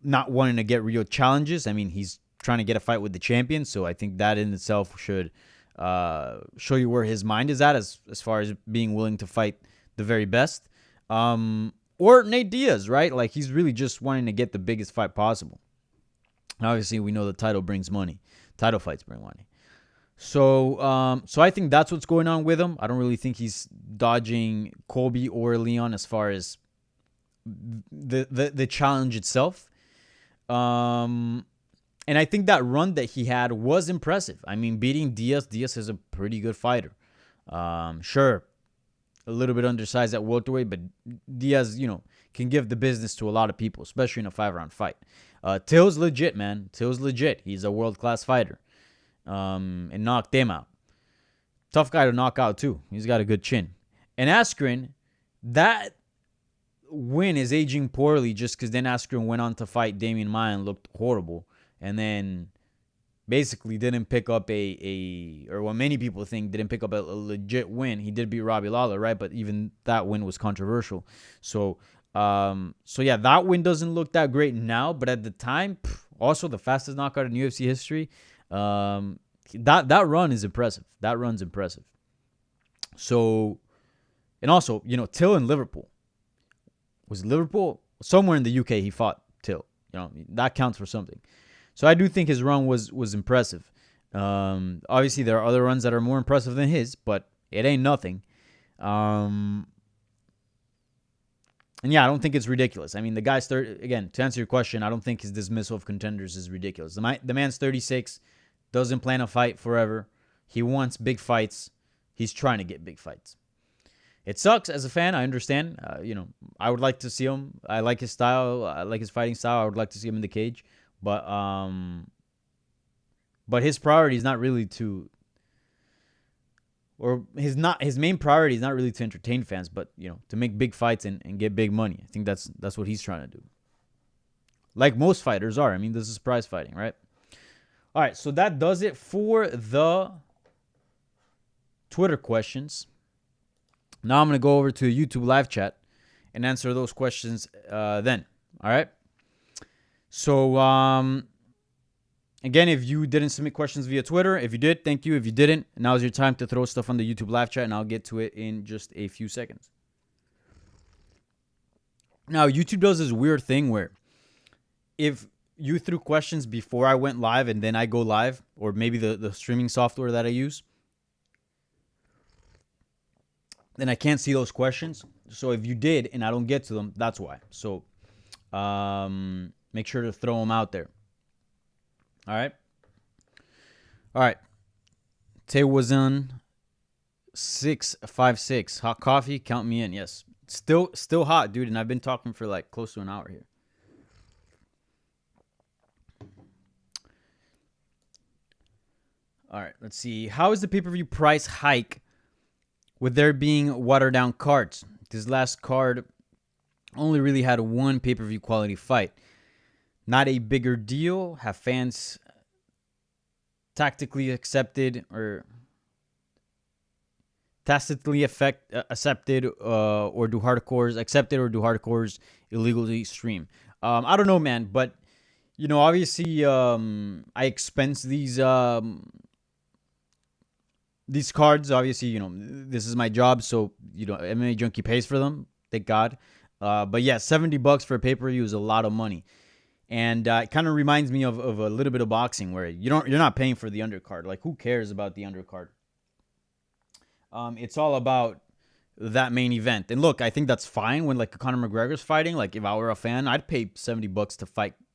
Speaker 2: not wanting to get real challenges. I mean, he's trying to get a fight with the champion. So I think that in itself should show you where his mind is at as far as being willing to fight the very best. Or Nate Diaz, right? Like, he's really just wanting to get the biggest fight possible. Obviously, we know the title brings money. Title fights bring money. So I think that's what's going on with him. I don't really think he's dodging Colby or Leon as far as the challenge itself. And I think that run that he had was impressive. I mean, beating Diaz is a pretty good fighter. Sure, a little bit undersized at welterweight, but Diaz, can give the business to a lot of people, especially in a 5-round fight. Till's legit, man. Till's legit. He's a world-class fighter. And knocked them out. Tough guy to knock out, too. He's got a good chin. And Askren, that win is aging poorly just because then Askren went on to fight Damian Maia and looked horrible. And then basically didn't pick up or what many people think, didn't pick up a legit win. He did beat Robbie Lawler, right? But even that win was controversial. So yeah, that win doesn't look that great now. But at the time, also the fastest knockout in UFC history. That run is impressive. That run's impressive. So, and also, Till in Liverpool. Was it Liverpool? Somewhere in the UK he fought Till. That counts for something. So I do think his run was impressive. Obviously there are other runs that are more impressive than his, but it ain't nothing. And yeah, I don't think it's ridiculous. I mean, the guy's again, to answer your question, I don't think his dismissal of contenders is ridiculous. The man's 36, doesn't plan to fight forever. He wants big fights. He's trying to get big fights. It sucks as a fan. I understand. I would like to see him. I like his style. I like his fighting style. I would like to see him in the cage. But his priority is not really to, or his main priority is not really to entertain fans, but to make big fights and get big money. I think that's what he's trying to do. Like most fighters are. I mean, this is prize fighting, right? All right, so that does it for the Twitter questions. Now I'm going to go over to the YouTube live chat and answer those questions then. All right? So, again, if you didn't submit questions via Twitter, if you did, thank you. If you didn't, now's your time to throw stuff on the YouTube live chat, and I'll get to it in just a few seconds. Now, YouTube does this weird thing where if you threw questions before I went live and then I go live, or maybe the streaming software that I use, then I can't see those questions. So if you did and I don't get to them, that's why. So make sure to throw them out there. All right. Tay was on 656. Hot coffee, count me in. Yes. Still hot, dude, and I've been talking for like close to an hour here. All right, let's see. How is the pay-per-view price hike with there being watered-down cards? This last card only really had one pay-per-view quality fight. Not a bigger deal. Have fans tactically accepted or tacitly accepted or do hardcores illegally stream? I don't know, man, but obviously I expense these cards. Obviously, this is my job, so MMA Junkie pays for them. thank God. But yeah, $70 for a pay-per-view is a lot of money. And it kind of reminds me of a little bit of boxing where you're not paying for the undercard. Like, who cares about the undercard? It's all about that main event. And look, I think that's fine when like Conor McGregor's fighting. Like, if I were a fan, I'd pay $70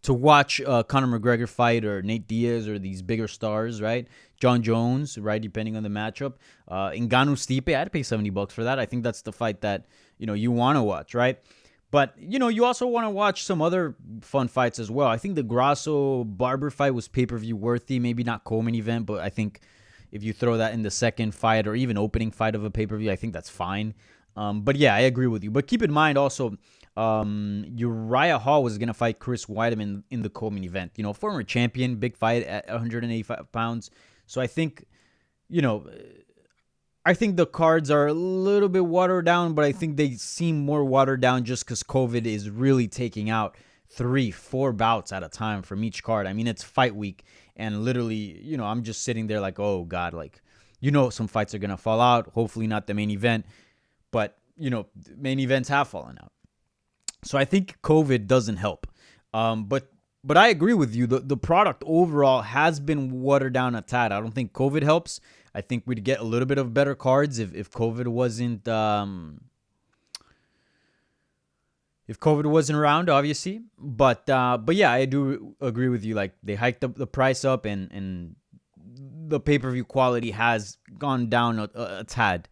Speaker 2: to watch Conor McGregor fight, or Nate Diaz, or these bigger stars, right? John Jones, right? Depending on the matchup. Ngannou Stipe, I'd pay $70 for that. I think that's the fight that you want to watch, right? But, you also want to watch some other fun fights as well. I think the Grasso Barber fight was pay-per-view worthy. Maybe not co-main event, but I think if you throw that in the second fight or even opening fight of a pay-per-view, I think that's fine. But yeah, I agree with you. But keep in mind also, Uriah Hall was going to fight Chris Weidman in the co-main event. Former champion, big fight at 185 pounds. So I think, I think the cards are a little bit watered down, but I think they seem more watered down just because COVID is really taking out 3-4 bouts at a time from each card. I mean, it's fight week, and literally, I'm just sitting there like, oh God, like, some fights are going to fall out. Hopefully not the main event, but, main events have fallen out. So I think COVID doesn't help. But I agree with you. The product overall has been watered down a tad. I don't think COVID helps. I think we'd get a little bit of better cards if COVID wasn't around, obviously. But yeah, I do agree with you. Like, they hiked up the price up, and the pay-per-view quality has gone down a tad.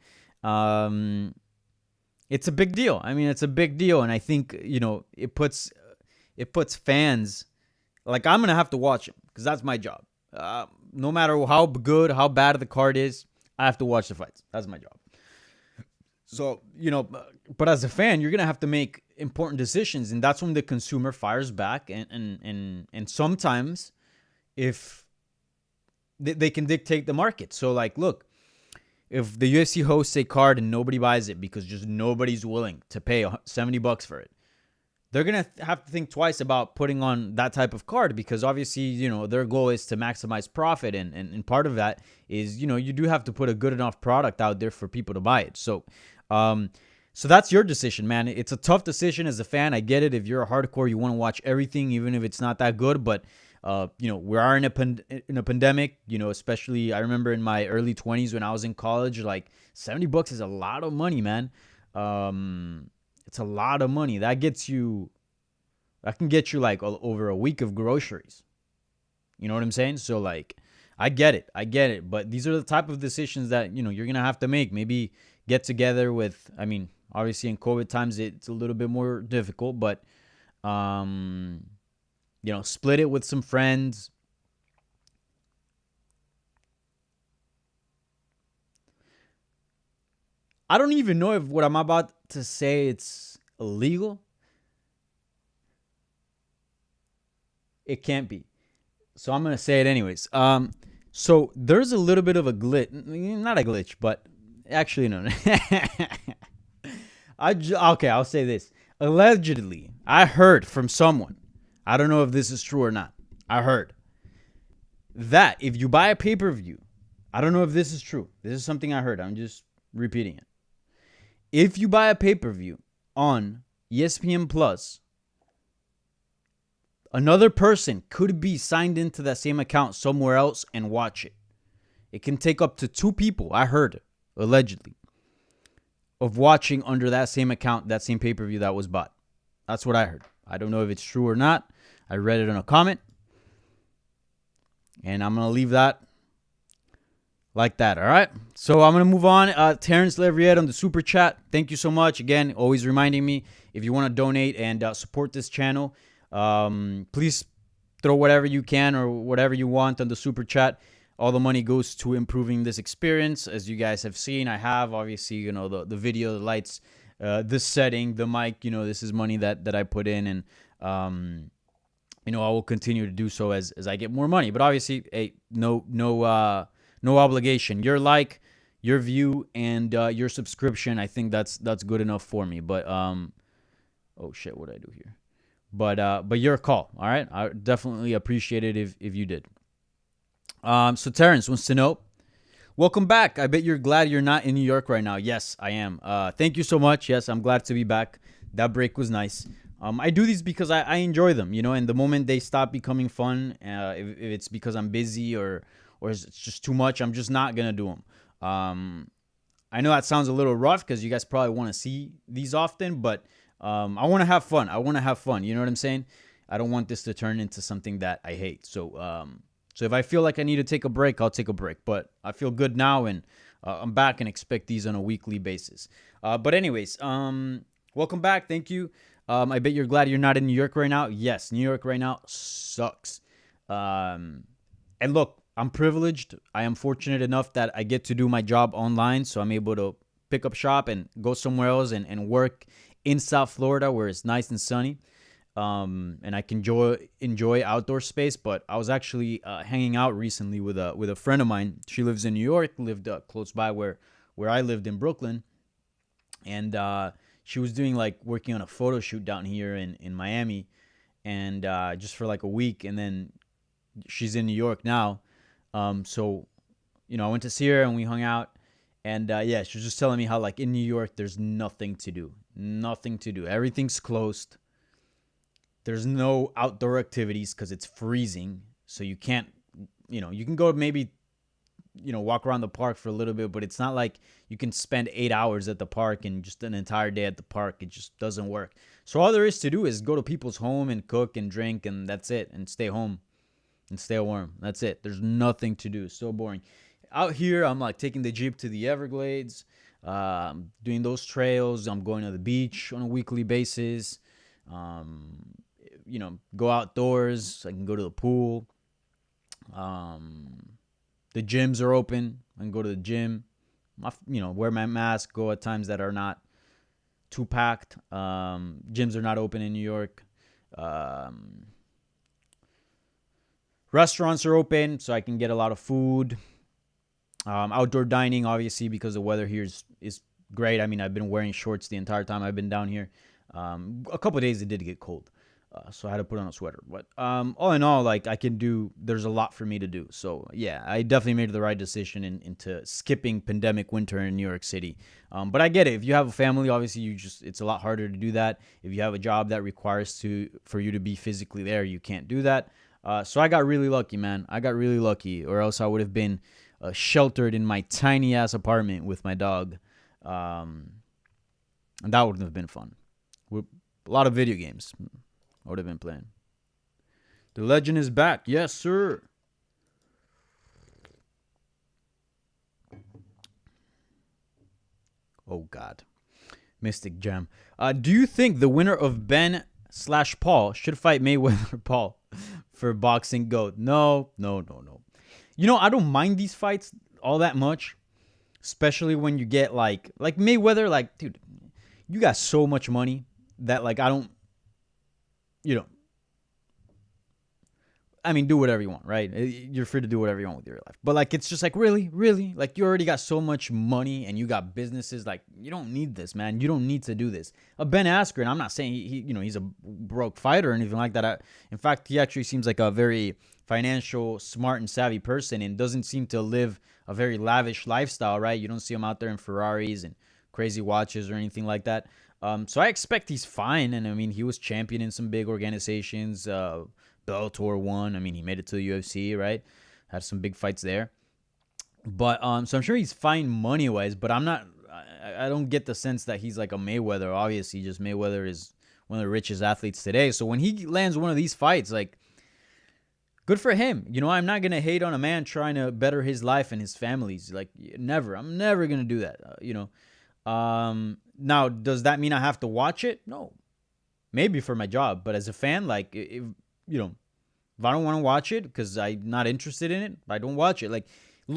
Speaker 2: It's a big deal. I mean, it's a big deal, and I think it puts fans, like, I'm gonna have to watch it because that's my job. No matter how good, how bad the card is, I have to watch the fights. That's my job. So, but as a fan, you're going to have to make important decisions, and that's when the consumer fires back. And sometimes if they can dictate the market. So, like, look, if the UFC hosts a card and nobody buys it because just nobody's willing to pay $70 for it, they're going to have to think twice about putting on that type of card, because obviously, their goal is to maximize profit. And part of that is, you do have to put a good enough product out there for people to buy it. So that's your decision, man. It's a tough decision as a fan. I get it. If you're a hardcore, you want to watch everything, even if it's not that good. But, we are in a pandemic, especially I remember in my early 20s when I was in college, like $70 is a lot of money, man. It's a lot of money. That can get you like over a week of groceries. You know what I'm saying? So, like, I get it. But these are the type of decisions that, you're going to have to make. Maybe get together with, I mean, obviously in COVID times, it's a little bit more difficult, but, split it with some friends. I don't even know if what I'm about to say it's illegal. It can't be. So I'm going to say it anyways. So there's a little bit of a glitch. Not a glitch, but actually, no. Okay, I'll say this. Allegedly, I heard from someone, I don't know if this is true or not, I heard that if you buy a pay-per-view, I don't know if this is true. This is something I heard. I'm just repeating it. If you buy a pay-per-view on ESPN Plus, another person could be signed into that same account somewhere else and watch it. It can take up to 2 people, I heard, allegedly, of watching under that same account, that same pay-per-view that was bought. That's what I heard. I don't know if it's true or not. I read it in a comment. And I'm going to leave that like that, all right? So I'm going to move on. Terrence Levriette on the Super Chat. Thank you so much. Again, always reminding me, if you want to donate and support this channel, please throw whatever you can or whatever you want on the Super Chat. All the money goes to improving this experience. As you guys have seen, I have, obviously, the video, the lights, this setting, the mic, this is money that I put in. And, I will continue to do so as I get more money. But obviously, hey, no obligation. Your like, your view, and your subscription, I think that's good enough for me. But oh shit, what did I do here? But your call, all right? I definitely appreciate it if you did. So Terrence wants to know, Welcome back. I bet you're glad you're not in New York right now. Yes, I am. Thank you so much. Yes, I'm glad to be back. That break was nice. I do these because I enjoy them, and the moment they stop becoming fun, if it's because I'm busy or it's just too much, I'm just not going to do them. I know that sounds a little rough because you guys probably want to see these often, but I want to have fun. You know what I'm saying? I don't want this to turn into something that I hate. So if I feel like I need to take a break, I'll take a break. But I feel good now, and I'm back and expect these on a weekly basis. But anyways, welcome back. Thank you. I bet you're glad you're not in New York right now. Yes, New York right now sucks. And look, I'm privileged. I am fortunate enough that I get to do my job online, so I'm able to pick up shop and go somewhere else and work in South Florida where it's nice and sunny. And I can enjoy outdoor space. But I was actually hanging out recently with a friend of mine. She lives in New York, lived close by where I lived in Brooklyn, and she was doing working on a photo shoot down here in Miami, and just for like a week, and then she's in New York now. So I went to see her and we hung out, and yeah, she was just telling me how in New York there's nothing to do. Everything's closed. There's no outdoor activities because it's freezing. So you can't, you can go maybe, walk around the park for a little bit, but it's not like you can spend 8 hours at the park and just an entire day at the park. It just doesn't work. So all there is to do is go to people's home and cook and drink, and that's it, and stay home and stay warm. That's it. There's nothing to do. So boring. Out here, I'm taking the Jeep to the Everglades, doing those trails. I'm going to the beach on a weekly basis. Go outdoors. I can go to the pool. The gyms are open. I can go to the gym. Wear my mask. Go at times that are not too packed. Gyms are not open in New York. Restaurants are open, so I can get a lot of food. Outdoor dining, obviously, because the weather here is great. I mean, I've been wearing shorts the entire time I've been down here. A couple of days it did get cold, so I had to put on a sweater. But all in all, there's a lot for me to do. So yeah, I definitely made the right decision into skipping pandemic winter in New York City. But I get it. If you have a family, obviously it's a lot harder to do that. If you have a job that requires for you to be physically there, you can't do that. So I got really lucky, man. I got really lucky, or else I would have been sheltered in my tiny ass apartment with my dog, and that wouldn't have been fun. With a lot of video games I would have been playing. The legend is back. Yes, sir. Oh, God. Mystic Gem. Do you think the winner of Ben/Paul should fight Mayweather Paul for boxing GOAT? No. I don't mind these fights all that much, especially when you get like Mayweather. Dude, you got so much money that I don't, I mean, do whatever you want, right? You're free to do whatever you want with your life. But it's just really? You already got so much money and you got businesses. You don't need this, man. You don't need to do this. Ben Askren, I'm not saying he's a broke fighter or anything like that. In fact, he actually seems like a very financial, smart, and savvy person, and doesn't seem to live a very lavish lifestyle, right? You don't see him out there in Ferraris and crazy watches or anything like that. So I expect he's fine. And I mean, he was champion in some big organizations. Bellator won. I mean, he made it to the UFC, right? Had some big fights there. But so I'm sure he's fine money-wise, but I don't get the sense that he's like a Mayweather. Obviously, just Mayweather is one of the richest athletes today. So when he lands one of these fights, good for him. I'm not going to hate on a man trying to better his life and his family's. Never. I'm never going to do that, Now, does that mean I have to watch it? No. Maybe for my job. But as a fan, if I don't want to watch it because I'm not interested in it, I don't watch it.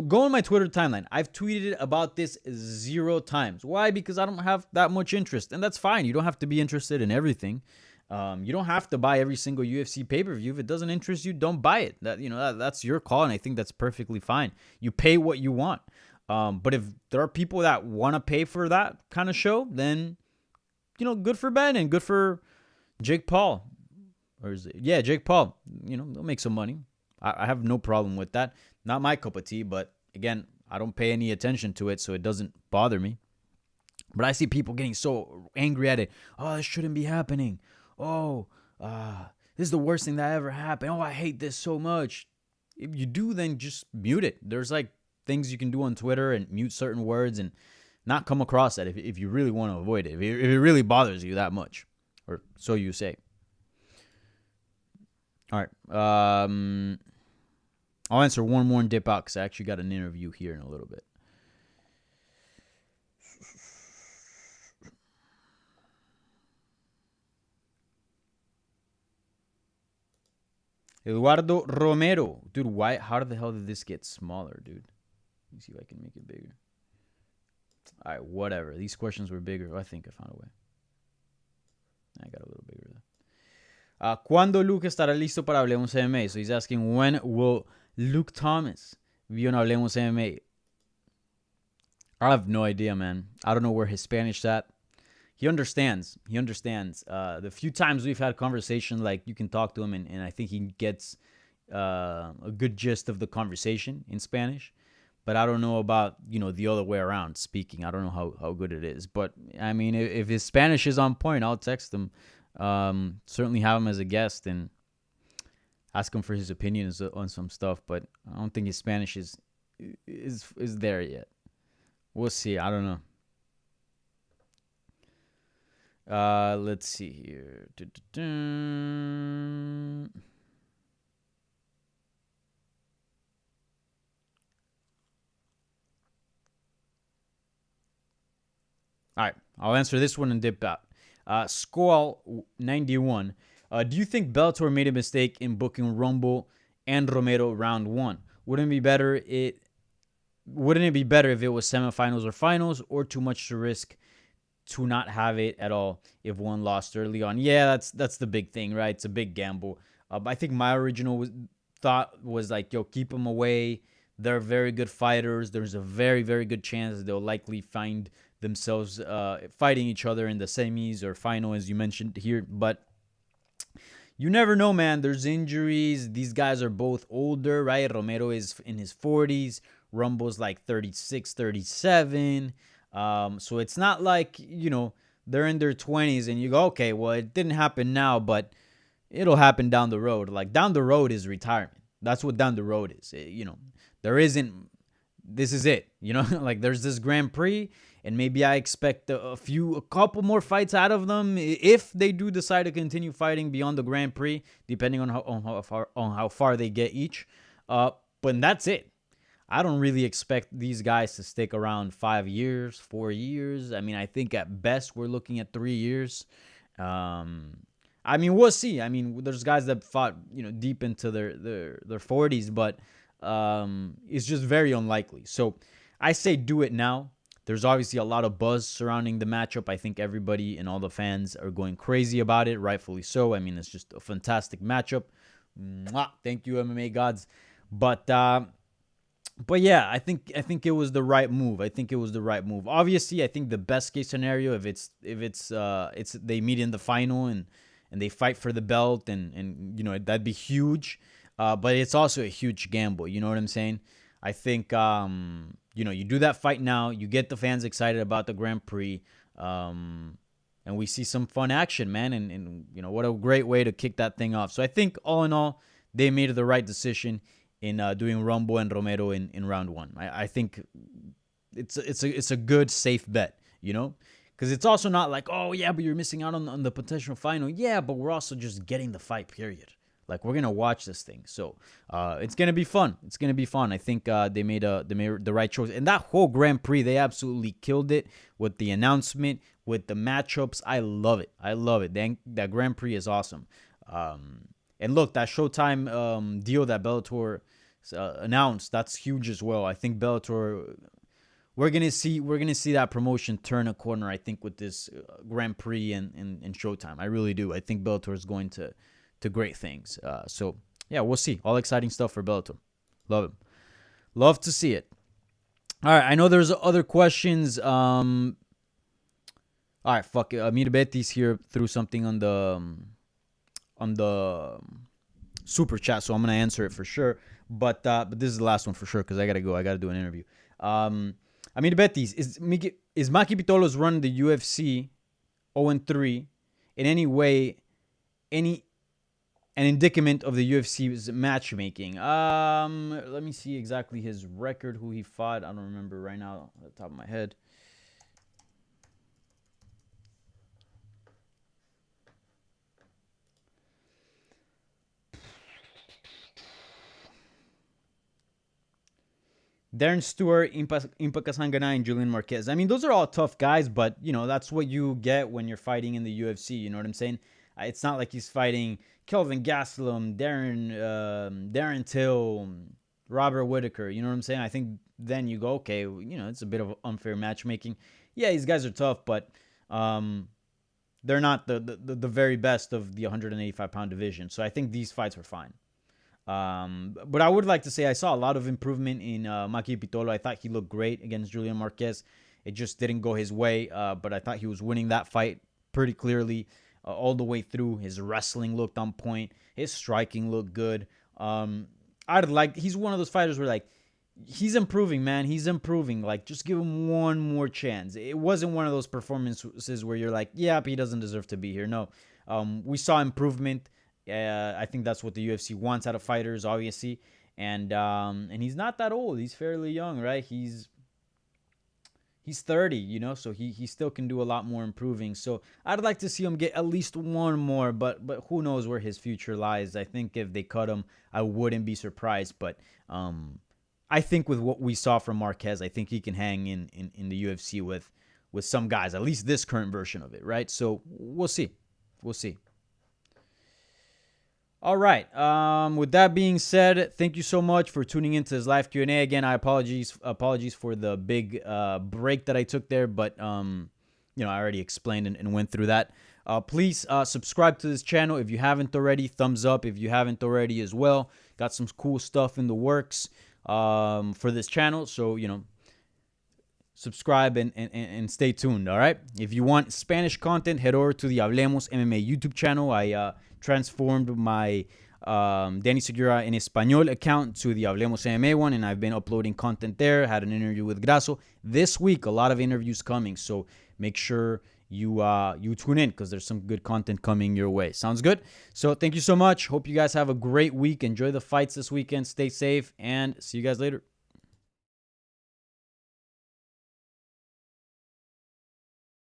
Speaker 2: Go on my Twitter timeline. I've tweeted about this 0 times. Why? Because I don't have that much interest. And that's fine. You don't have to be interested in everything. You don't have to buy every single UFC pay-per-view. If it doesn't interest you, don't buy it. That's your call, and I think that's perfectly fine. You pay what you want. But if there are people that want to pay for that kind of show, then, good for Ben and good for Jake Paul. Or is it? Yeah, Jake Paul. They'll make some money. I have no problem with that. Not my cup of tea, but again, I don't pay any attention to it, so it doesn't bother me. But I see people getting so angry at it. Oh, this shouldn't be happening. Oh, this is the worst thing that ever happened. Oh, I hate this so much. If you do, then just mute it. There's like things you can do on Twitter and mute certain words and not come across that if you really want to avoid it. If it really bothers you that much, or so you say. All right. I'll answer one more and dip out because I actually got an interview here in a little bit. Eduardo Romero. Dude, why? How the hell did this get smaller, dude? Let me see if I can make it bigger. All right, whatever. These questions were bigger. Oh, I think I found a way. I got a little bigger though. ¿Cuándo Luke estará listo para Hablemos MMA? So he's asking, when will Luke Thomas be on Hablemos MMA? I have no idea, man. I don't know where his Spanish at. He understands. The few times we've had conversations, like you can talk to him, and I think he gets a good gist of the conversation in Spanish. But I don't know about, the other way around speaking. I don't know how good it is. But, I mean, if his Spanish is on point, I'll text him. Certainly have him as a guest and ask him for his opinions on some stuff. But I don't think his Spanish is there yet. We'll see. I don't know. Let's see here. All right, I'll answer this one and dip out. Squall91. Do you think Bellator made a mistake in booking Rumble and Romero round 1? Wouldn't it be better if it was semifinals or finals, or too much to risk to not have it at all if one lost early on? Yeah, that's the big thing, right? It's a big gamble. I think my original thought was like, yo, keep them away. They're very good fighters. There's a very, very good chance they'll likely find themselves fighting each other in the semis or final, as you mentioned here. But you never know, man. There's injuries. These guys are both older, right? Romero is in his 40s. Rumble's like 36, 37. So it's not like, they're in their 20s and you go, okay, well, it didn't happen now, but it'll happen down the road. Like, down the road is retirement. That's what down the road is. There isn't, this is it. Like, there's this Grand Prix, and maybe I expect a couple more fights out of them if they do decide to continue fighting beyond the Grand Prix, depending on how far they get each. But that's it. I don't really expect these guys to stick around 5 years, 4 years. I mean, I think at best we're looking at 3 years. I mean, we'll see. I mean, there's guys that fought, deep into their 40s, but it's just very unlikely. So I say do it now. There's obviously a lot of buzz surrounding the matchup. I think everybody and all the fans are going crazy about it, rightfully so. I mean, it's just a fantastic matchup. Mwah! Thank you, MMA gods. But yeah, I think it was the right move. Obviously, I think the best case scenario, if it's they meet in the final and they fight for the belt, and that'd be huge. But it's also a huge gamble. You know what I'm saying? I think you do that fight now, you get the fans excited about the Grand Prix, and we see some fun action, man. And what a great way to kick that thing off. So I think all in all, they made the right decision in doing Rumble and Romero in round 1. I think it's a good, safe bet, because it's also not like, oh yeah, but you're missing out on the potential final. Yeah, but we're also just getting the fight, period. Like, we're gonna watch this thing, so it's gonna be fun. I think they made the right choice, and that whole Grand Prix, they absolutely killed it with the announcement, with the matchups. I love it. That Grand Prix is awesome. And look, that Showtime deal that Bellator announced, that's huge as well. I think Bellator, we're gonna see that promotion turn a corner. I think with this Grand Prix and Showtime, I really do. I think Bellator is going to great things. So yeah, we'll see. All exciting stuff for Bellator. Love it. Love to see it. All right, I know there's other questions. All right, fuck it. Amir Betis here threw something on the super chat, so I'm gonna answer it for sure. But this is the last one for sure because I gotta go. I gotta do an interview. I mean, Betis is Maki Pitolo's run the UFC 0-3 in any way an indicament of the UFC's matchmaking. Let me see exactly his record, who he fought. I don't remember right now at the top of my head. Darren Stewart, Impa Kasangana, and Julian Marquez. I mean, those are all tough guys, but, you know, that's what you get when you're fighting in the UFC. You know what I'm saying? It's not like he's fighting Kelvin Gastelum, Darren Till, Robert Whittaker. You know what I'm saying? I think then you go, okay, you know, it's a bit of unfair matchmaking. Yeah, these guys are tough, but they're not the very best of the 185-pound division. So I think these fights were fine. But I would like to say I saw a lot of improvement in Maki Pitolo. I thought he looked great against Julian Marquez. It just didn't go his way, but I thought he was winning that fight pretty clearly all the way through. His wrestling looked on point. His striking looked good. He's one of those fighters where, like, he's improving, man. He's improving. Like, just give him one more chance. It wasn't one of those performances where you're like, yeah, he doesn't deserve to be here. No, we saw improvement. I think that's what the UFC wants out of fighters, obviously. And he's not that old. He's fairly young, right? He's 30, you know, so he still can do a lot more improving. So I'd like to see him get at least one more, but who knows where his future lies. I think if they cut him, I wouldn't be surprised. But I think with what we saw from Marquez, I think he can hang in the UFC with some guys, at least this current version of it, right? So we'll see. We'll see. All right. With that being said, thank you so much for tuning into this live Q&A. Again, I apologies for the big break that I took there, but you know, I already explained and went through that. Please subscribe to this channel if you haven't already. Thumbs up if you haven't already as well. Got some cool stuff in the works for this channel, so you know, subscribe and stay tuned. All right. If you want Spanish content, head over to the Hablemos MMA YouTube channel. I transformed my Danny Segura en Español account to the Hablemos MMA one, and I've been uploading content there. Had an interview with Grasso this week. A lot of interviews coming, so make sure you tune in because there's some good content coming your way. Sounds good? So thank you so much. Hope you guys have a great week. Enjoy the fights this weekend. Stay safe, and see you guys later.